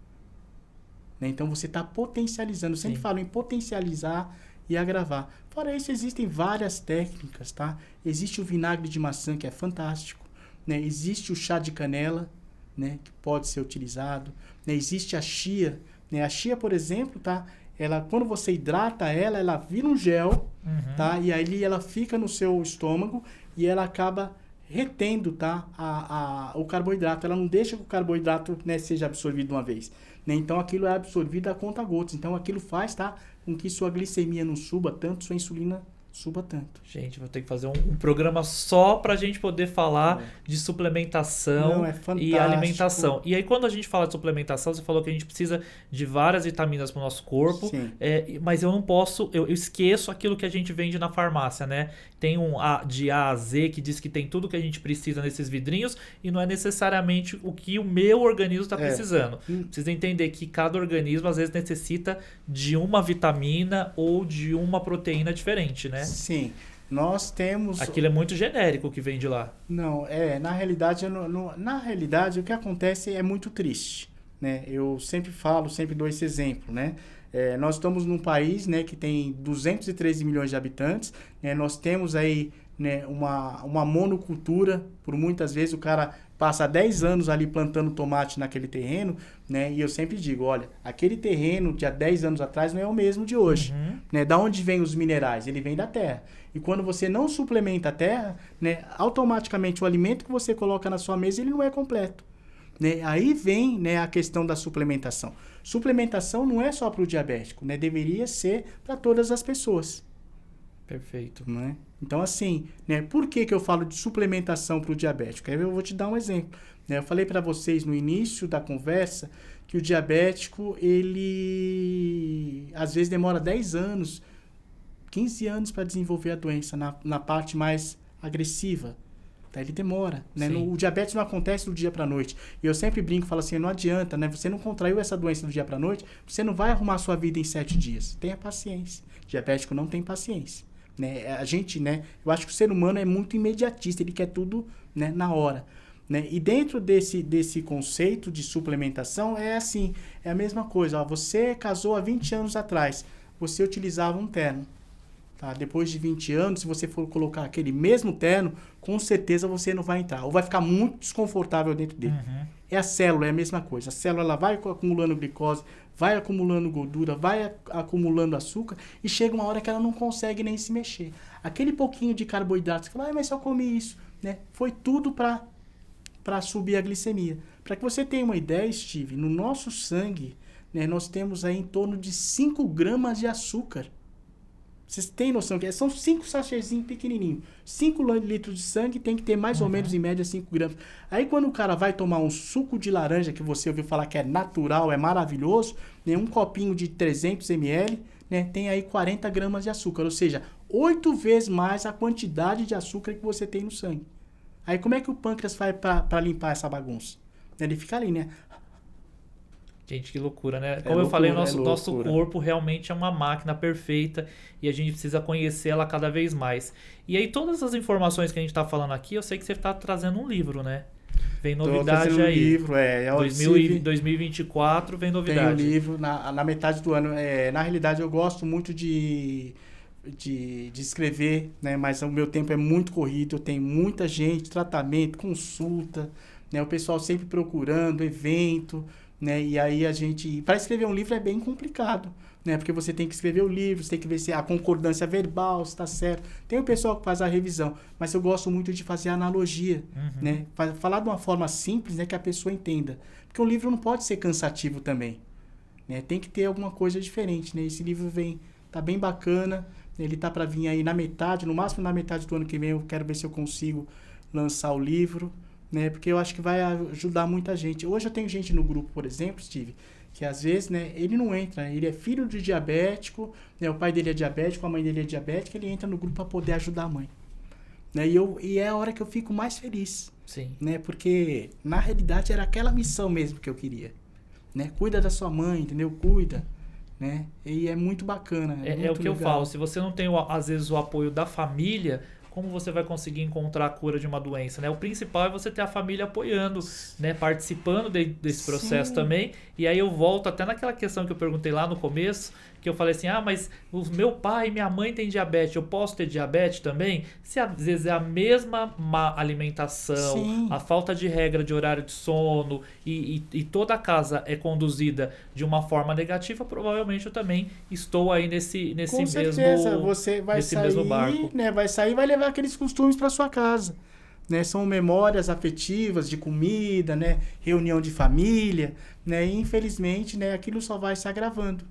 Né? Então, você está potencializando. Eu sempre falo em potencializar e agravar. Fora isso, existem várias técnicas, tá? Existe o vinagre de maçã, que é fantástico. Né? Existe o chá de canela, né, que pode ser utilizado. Né? Existe a chia. Né? A chia, por exemplo, tá? Ela, quando você hidrata ela, ela vira um gel, tá? E aí ela fica no seu estômago e ela acaba retendo, tá, o carboidrato. Ela não deixa que o carboidrato, né, seja absorvido de uma vez. Né? Então aquilo é absorvido a conta-gotas. Então aquilo faz, tá, com que sua glicemia não suba tanto, sua insulina suba tanto. Gente, vou ter que fazer um programa só pra gente poder falar de suplementação e alimentação. E aí, quando a gente fala de suplementação, você falou que a gente precisa de várias vitaminas pro nosso corpo, mas eu não posso, eu esqueço aquilo que a gente vende na farmácia, né? Tem de A a Z que diz que tem tudo que a gente precisa nesses vidrinhos e não é necessariamente o que o meu organismo está precisando. Precisa entender que cada organismo, às vezes, necessita de uma vitamina ou de uma proteína diferente, né? Sim. Nós temos... Aquilo é muito genérico que vem de lá. Não, na realidade o que acontece é muito triste, né? Eu sempre falo, sempre dou esse exemplo, né? Nós estamos num país, né, que tem 213 milhões de habitantes, né? Nós temos aí, né, uma monocultura, por muitas vezes o cara passa 10 anos ali plantando tomate naquele terreno, né? E eu sempre digo, olha, aquele terreno de há 10 anos atrás não é o mesmo de hoje, né? Da onde vem os minerais? Ele vem da terra. E quando você não suplementa a terra, né, automaticamente o alimento que você coloca na sua mesa, ele não é completo, né? Aí vem, né, a questão da suplementação. Suplementação não é só para o diabético, né? Deveria ser para todas as pessoas. Perfeito. Né? Então, assim, né, por que eu falo de suplementação para o diabético? Eu vou te dar um exemplo. Né? Eu falei para vocês no início da conversa que o diabético, ele às vezes demora 10 anos, 15 anos para desenvolver a doença na parte mais agressiva. Tá? Ele demora. Né? O diabetes não acontece do dia para a noite. E eu sempre brinco e falo assim, não adianta, né? Você não contraiu essa doença do dia para a noite, você não vai arrumar a sua vida em 7 dias. Tenha paciência. O diabético não tem paciência. Né? A gente, né? Eu acho que o ser humano é muito imediatista, ele quer tudo, né, na hora. Né? E dentro desse conceito de suplementação é assim, é a mesma coisa. Ó, você casou há 20 anos atrás, você utilizava um terno. Tá? Depois de 20 anos, se você for colocar aquele mesmo terno, com certeza você não vai entrar. Ou vai ficar muito desconfortável dentro dele. É a célula, é a mesma coisa. A célula ela vai acumulando glicose, vai acumulando gordura, vai acumulando açúcar e chega uma hora que ela não consegue nem se mexer. Aquele pouquinho de carboidrato, você fala, mas eu comi isso. Né? Foi tudo para subir a glicemia. Para que você tenha uma ideia, Steve, no nosso sangue, né, nós temos aí em torno de 5 gramas de açúcar. Vocês têm noção que são 5 sachêzinhos pequenininhos. 5 litros de sangue tem que ter mais ou menos, em média, 5 gramas. Aí, quando o cara vai tomar um suco de laranja, que você ouviu falar que é natural, é maravilhoso, né, um copinho de 300 ml, né, tem aí 40 gramas de açúcar. Ou seja, 8 vezes mais a quantidade de açúcar que você tem no sangue. Aí, como é que o pâncreas faz para limpar essa bagunça? Ele fica ali, né? Gente, que loucura, né? Como eu falei, nosso corpo realmente é uma máquina perfeita e a gente precisa conhecer ela cada vez mais. E aí, todas as informações que a gente está falando aqui, eu sei que você está trazendo um livro, né? Vem novidade aí. Livro, 2024 vem novidade. Tem um livro na metade do ano. Na realidade, eu gosto muito de escrever, né? Mas o meu tempo é muito corrido, eu tenho muita gente, tratamento, consulta, né? O pessoal sempre procurando, evento... Né? E aí para escrever um livro é bem complicado, né? Porque você tem que escrever o livro, você tem que ver se a concordância verbal está certo. Tem o pessoal que faz a revisão, mas eu gosto muito de fazer analogia, né? Falar de uma forma simples, né, que a pessoa entenda. Porque um livro não pode ser cansativo também, né? Tem que ter alguma coisa diferente, né? Esse livro tá bem bacana, ele tá para vir aí no máximo na metade do ano que vem. Eu quero ver se eu consigo lançar o livro, né? Porque eu acho que vai ajudar muita gente. Hoje eu tenho gente no grupo, por exemplo, Steve, que às vezes, né, ele não entra, ele é filho de diabético, né, o pai dele é diabético, a mãe dele é diabética, ele entra no grupo para poder ajudar a mãe. Né? E é a hora que eu fico mais feliz. Sim. Né? Porque, na realidade, era aquela missão mesmo que eu queria. Né? Cuida da sua mãe, entendeu? Cuida. Né? E é muito bacana. É o que eu falo, se você não tem, às vezes, o apoio da família... Como você vai conseguir encontrar a cura de uma doença, né? O principal é você ter a família apoiando, né? Participando desse processo também. E aí eu volto até naquela questão que eu perguntei lá no começo, que eu falei assim, mas o meu pai e minha mãe têm diabetes, eu posso ter diabetes também? Se às vezes é a mesma má alimentação, a falta de regra de horário de sono e toda a casa é conduzida de uma forma negativa, provavelmente eu também estou aí nesse Com mesmo certeza, você vai sair, mesmo barco. Né? Vai sair e vai levar aqueles costumes para sua casa. Né? São memórias afetivas de comida, né? Reunião de família, né? E infelizmente, né, aquilo só vai se agravando.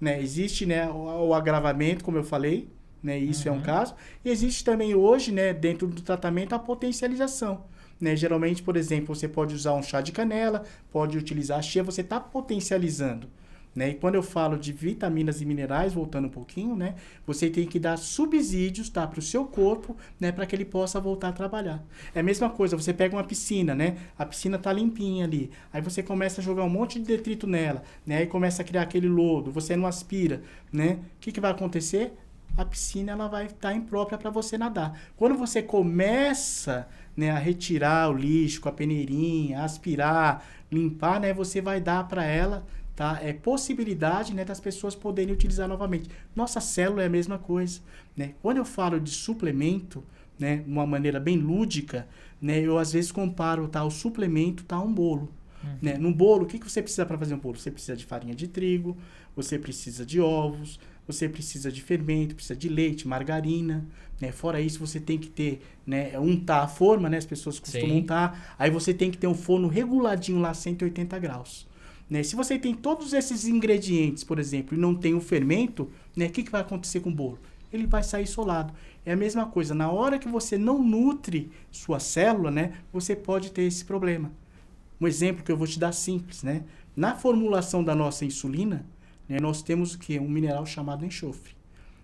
Né? Existe, né, o agravamento, como eu falei, né? Isso é um caso. E existe também hoje, né, dentro do tratamento, a potencialização. Né? Geralmente, por exemplo, você pode usar um chá de canela, pode utilizar a chia, você está potencializando. Né? E quando eu falo de vitaminas e minerais, voltando um pouquinho, né? Você tem que dar subsídios, tá, para o seu corpo, né, para que ele possa voltar a trabalhar. É a mesma coisa, você pega uma piscina, né? A piscina tá limpinha ali, aí você começa a jogar um monte de detrito nela, né? Aí começa a criar aquele lodo, você não aspira, né? O que vai acontecer? A piscina ela vai estar imprópria para você nadar. Quando você começa, né, a retirar o lixo com a peneirinha, aspirar, limpar, né, você vai dar para ela, tá? É possibilidade, né, das pessoas poderem utilizar novamente. Nossa célula é a mesma coisa, né? Quando eu falo de suplemento, né, de uma maneira bem lúdica, né, eu às vezes comparo, tá, o suplemento, tá, um bolo. Né? No bolo, o que você precisa para fazer um bolo? Você precisa de farinha de trigo, você precisa de ovos, você precisa de fermento, precisa de leite, margarina, né? Fora isso, você tem que ter, né, untar a forma, né? As pessoas costumam untar. Aí você tem que ter um forno reguladinho lá, 180 graus. Né? Se você tem todos esses ingredientes, por exemplo, e não tem o fermento, né, o que vai acontecer com o bolo? Ele vai sair solado. É a mesma coisa. Na hora que você não nutre sua célula, né, você pode ter esse problema. Um exemplo que eu vou te dar simples, né? Na formulação da nossa insulina, né, nós temos o quê? Um mineral chamado enxofre.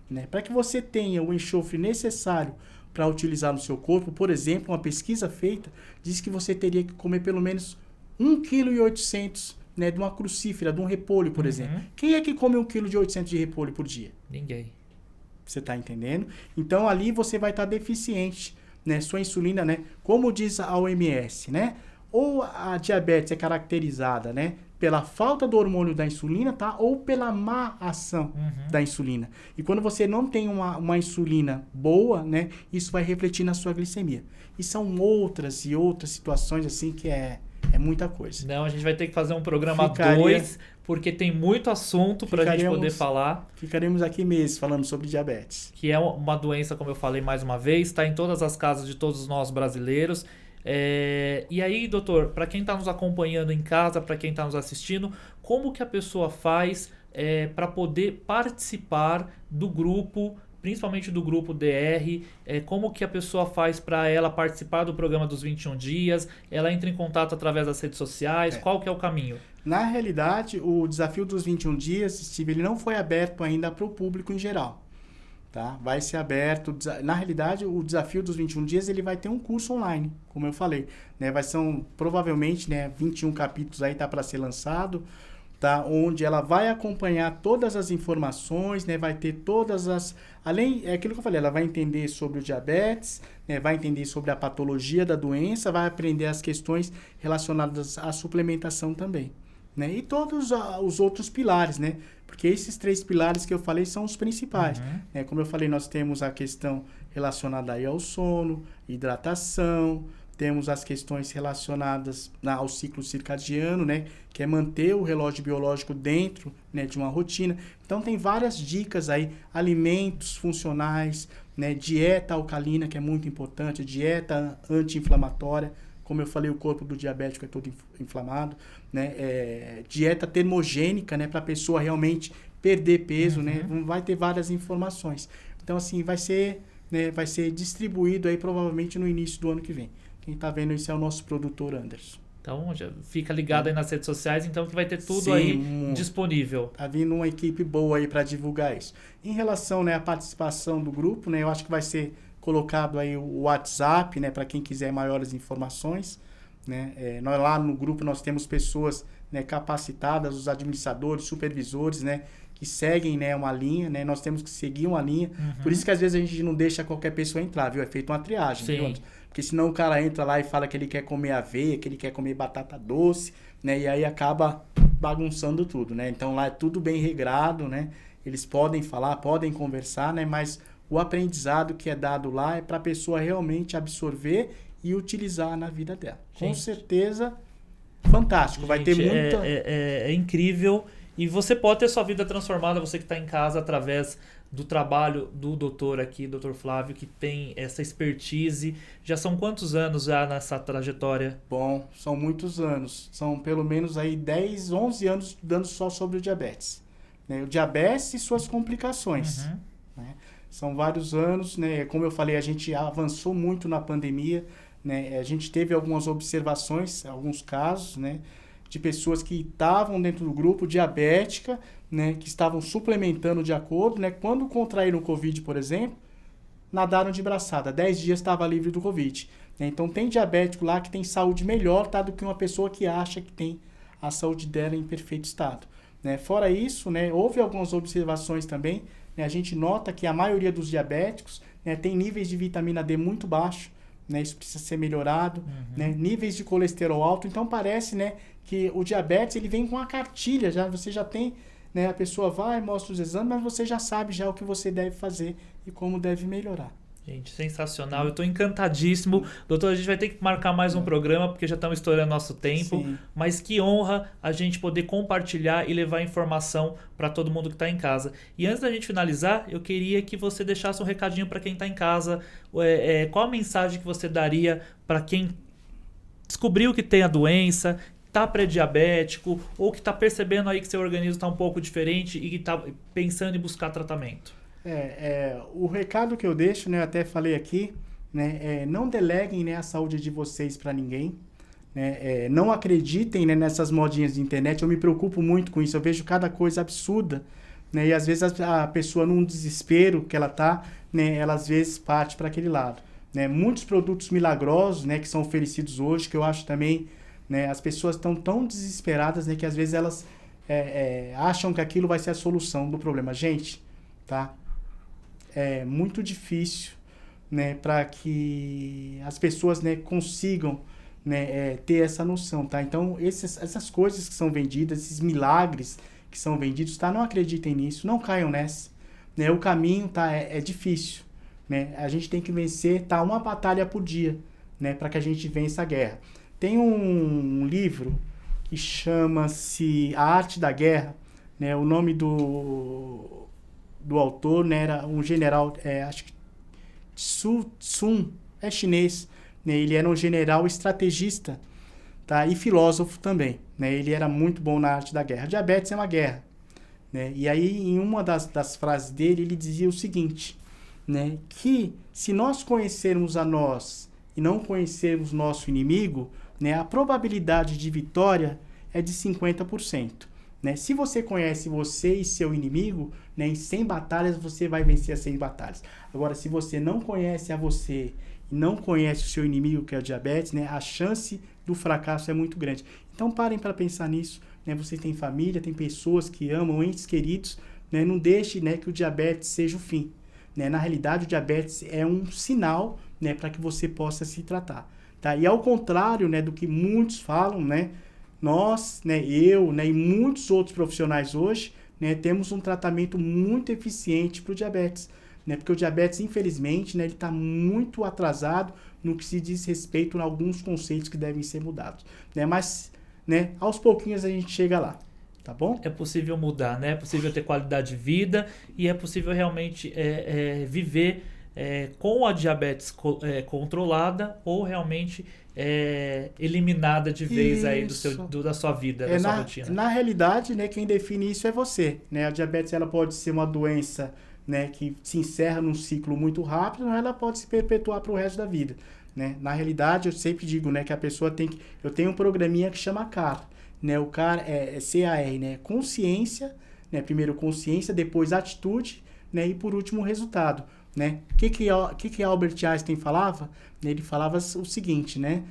Né? Para que você tenha o enxofre necessário para utilizar no seu corpo, por exemplo, uma pesquisa feita diz que você teria que comer pelo menos 1,8 kg, né, de uma crucífera, de um repolho, por exemplo. Quem é que come 1,8 kg de repolho por dia? Ninguém. Você está entendendo? Então, ali você vai estar deficiente, né? Sua insulina, né? Como diz a OMS, né? Ou a diabetes é caracterizada, né, pela falta do hormônio da insulina, tá? Ou pela má ação da insulina. E quando você não tem uma insulina boa, né, isso vai refletir na sua glicemia. E são outras e outras situações, assim, que é muita coisa. Não, a gente vai ter que fazer um programa 2, porque tem muito assunto para a gente poder falar. Ficaremos aqui meses falando sobre diabetes. Que é uma doença, como eu falei mais uma vez, está em todas as casas de todos nós brasileiros. E aí, doutor, para quem está nos acompanhando em casa, para quem está nos assistindo, como que a pessoa faz para poder participar do grupo, principalmente do grupo DR? Como que a pessoa faz para ela participar do programa dos 21 dias? Ela entra em contato através das redes sociais? Qual que é o caminho? Na realidade, o desafio dos 21 dias, Steve, ele não foi aberto ainda para o público em geral. Tá? Vai ser aberto. Na realidade, o desafio dos 21 dias ele vai ter um curso online, como eu falei. Né? Vai ser provavelmente, né, 21 capítulos aí tá para ser lançado, tá? Onde ela vai acompanhar todas as informações, né? Vai ter todas as... Além, é aquilo que eu falei, ela vai entender sobre o diabetes, né? Vai entender sobre a patologia da doença, vai aprender as questões relacionadas à suplementação também. Né? E todos os outros pilares, né? Porque esses 3 pilares que eu falei são os principais. Né? Como eu falei, nós temos a questão relacionada aí ao sono, hidratação, temos as questões relacionadas ao ciclo circadiano, né? Que é manter o relógio biológico dentro, né, de uma rotina. Então tem várias dicas aí, alimentos funcionais, né? Dieta alcalina, que é muito importante, dieta anti-inflamatória. Como eu falei, o corpo do diabético é todo inflamado, né? Dieta termogênica, né? Para a pessoa realmente perder peso, né? Vai ter várias informações. Então, assim, vai ser distribuído aí provavelmente no início do ano que vem. Quem está vendo isso é o nosso produtor Anderson. Então, já fica ligado aí nas redes sociais, então que vai ter tudo aí disponível. Tá vindo uma equipe boa aí para divulgar isso. Em relação, né, à participação do grupo, né? Eu acho que vai ser colocado aí o WhatsApp, né, para quem quiser maiores informações, né? Nós lá no grupo nós temos pessoas, né, capacitadas, os administradores, supervisores, né, que seguem, né, uma linha, né? Nós temos que seguir uma linha. Por isso que às vezes a gente não deixa qualquer pessoa entrar, viu? É feita uma triagem, viu? Porque senão o cara entra lá e fala que ele quer comer aveia, que ele quer comer batata doce, né? E aí acaba bagunçando tudo, né? Então lá é tudo bem regrado, né? Eles podem falar, podem conversar, né? Mas o aprendizado que é dado lá é para a pessoa realmente absorver e utilizar na vida dela. Gente, com certeza, fantástico. Vai ter muita... É incrível. E você pode ter sua vida transformada, você que está em casa, através do trabalho do doutor aqui, doutor Flávio, que tem essa expertise. Já são quantos anos já nessa trajetória? Bom, são muitos anos. São pelo menos aí 10, 11 anos estudando só sobre o diabetes. Né? O diabetes e suas complicações. Né? São vários anos, né? Como eu falei, a gente avançou muito na pandemia, né? A gente teve algumas observações, alguns casos, né? De pessoas que estavam dentro do grupo diabética, né? Que estavam suplementando de acordo, né? Quando contraíram o Covid, por exemplo, nadaram de braçada. 10 dias estava livre do Covid. Né? Então, tem diabético lá que tem saúde melhor, tá? Do que uma pessoa que acha que tem a saúde dela em perfeito estado. Né? Fora isso, né? Houve algumas observações também. Né? A gente nota que a maioria dos diabéticos, né? Tem níveis de vitamina D muito baixos. Né? Isso precisa ser melhorado. Né? Níveis de colesterol alto. Então, parece, né? Que o diabetes ele vem com a cartilha. Você já tem... Né? A pessoa vai, mostra os exames, mas você já sabe já o que você deve fazer e como deve melhorar. Gente, sensacional. Eu estou encantadíssimo. Doutor, a gente vai ter que marcar mais um programa, porque já estamos estourando nosso tempo. Sim. Mas que honra a gente poder compartilhar e levar informação para todo mundo que está em casa. E antes da gente finalizar, eu queria que você deixasse um recadinho para quem está em casa. Qual a mensagem que você daria para quem descobriu que tem a doença, está pré-diabético, ou que está percebendo aí que seu organismo está um pouco diferente e que está pensando em buscar tratamento? O recado que eu deixo, né, eu até falei aqui, né, não deleguem, né, a saúde de vocês para ninguém, né, não acreditem, né, nessas modinhas de internet. Eu me preocupo muito com isso, eu vejo cada coisa absurda, né, e às vezes a pessoa num desespero que ela tá, né, ela às vezes parte para aquele lado. Né, muitos produtos milagrosos, né, que são oferecidos hoje, que eu acho também, né, as pessoas estão tão desesperadas, né, que às vezes elas acham que aquilo vai ser a solução do problema. Gente, tá? É muito difícil, né, para que as pessoas, né, consigam, né, ter essa noção, tá? Então, essas coisas que são vendidas, esses milagres que são vendidos, tá? Não acreditem nisso, não caiam nessa. Né? O caminho, tá? É difícil, né? A gente tem que vencer, tá? Uma batalha por dia, né, para que a gente vença a guerra. Tem um livro que chama-se A Arte da Guerra, né? O nome do autor, né, era um general, acho que Sun, é chinês, né? Ele era um general estrategista, tá? E filósofo também, né? Ele era muito bom na arte da guerra. Diabetes é uma guerra, né? E aí, em uma das frases dele, ele dizia o seguinte, né? Que se nós conhecermos a nós e não conhecermos nosso inimigo, né, a probabilidade de vitória é de 50%. Né? Se você conhece você e seu inimigo, né, em 100 batalhas você vai vencer as 100 batalhas. Agora, se você não conhece a você e não conhece o seu inimigo, que é o diabetes, né, a chance do fracasso é muito grande. Então parem para pensar nisso. Né? Você tem família, tem pessoas que amam, entes queridos. Né? Não deixe, né, que o diabetes seja o fim. Né? Na realidade, o diabetes é um sinal, né, para que você possa se tratar. Tá? E ao contrário, né, do que muitos falam, né, nós, né, eu, né, e muitos outros profissionais hoje, né, temos um tratamento muito eficiente para o diabetes. Né, porque o diabetes, infelizmente, né, ele está muito atrasado no que se diz respeito a alguns conceitos que devem ser mudados. Né, mas, né, aos pouquinhos a gente chega lá. Tá bom? É possível mudar, né? É possível ter qualidade de vida e é possível realmente viver com a diabetes controlada ou realmente eliminada de vez aí da sua vida, da sua rotina. Na realidade, né, quem define isso é você. Né? A diabetes ela pode ser uma doença, né, que se encerra num ciclo muito rápido, ou ela pode se perpetuar para o resto da vida. Né? Na realidade, eu sempre digo, né, que a pessoa tem que... Eu tenho um programinha que chama CAR. Né? O CAR é CAR, né? Consciência, né? Primeiro consciência, depois atitude, né? E por último resultado. Né? O que Albert Einstein falava? Ele falava o seguinte, né?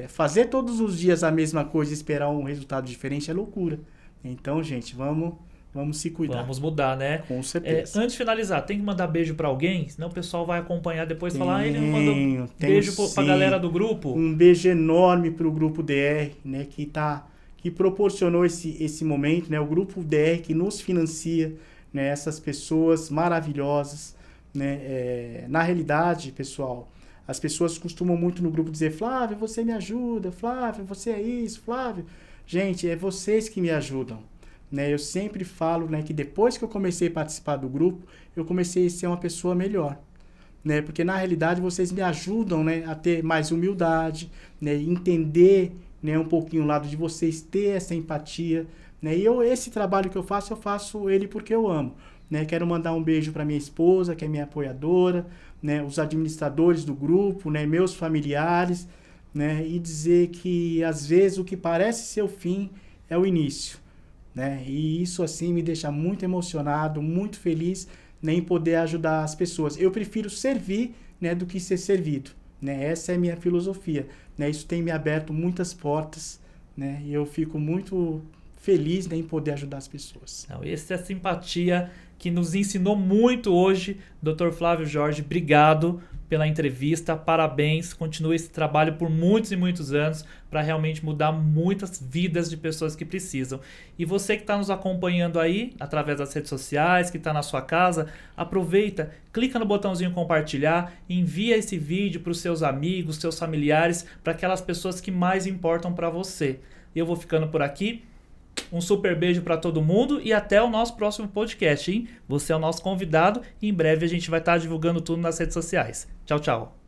Fazer todos os dias a mesma coisa e esperar um resultado diferente é loucura. Então, gente, vamos se cuidar. Vamos mudar, né? Com certeza. Antes de finalizar, tem que mandar beijo pra alguém? Senão o pessoal vai acompanhar depois e falar, ele não mandou beijo pra galera do grupo? Um beijo enorme pro grupo DR, né? Que proporcionou esse momento, né? O grupo DR que nos financia, né? Essas pessoas maravilhosas, né? Na realidade, pessoal, as pessoas costumam muito no grupo dizer, Flávio, você me ajuda, Flávio, você é isso, Flávio. Gente, é vocês que me ajudam. Né? Eu sempre falo, né, que depois que eu comecei a participar do grupo, eu comecei a ser uma pessoa melhor. Né? Porque na realidade vocês me ajudam, né, a ter mais humildade, né, entender, né, um pouquinho o lado de vocês, ter essa empatia. Né? E esse trabalho que eu faço ele porque eu amo. né? Quero mandar um beijo para minha esposa, que é minha apoiadora, né? Os administradores do grupo, né? Meus familiares, né? E dizer que às vezes o que parece ser o fim é o início, né? E isso assim me deixa muito emocionado, muito feliz, né, em poder ajudar as pessoas. Eu prefiro servir, né, do que ser servido, né? Essa é a minha filosofia, né? Isso tem me aberto muitas portas, né? E eu fico muito feliz, né, em poder ajudar as pessoas. Não, essa é a simpatia que nos ensinou muito hoje, Dr. Flávio Jorge. Obrigado pela entrevista, parabéns, continue esse trabalho por muitos e muitos anos para realmente mudar muitas vidas de pessoas que precisam. E você que está nos acompanhando aí, através das redes sociais, que está na sua casa, aproveita, clica no botãozinho compartilhar, envia esse vídeo para os seus amigos, seus familiares, para aquelas pessoas que mais importam para você. Eu vou ficando por aqui. Um super beijo para todo mundo e até o nosso próximo podcast, hein? Você é o nosso convidado e em breve a gente vai estar divulgando tudo nas redes sociais. Tchau, tchau.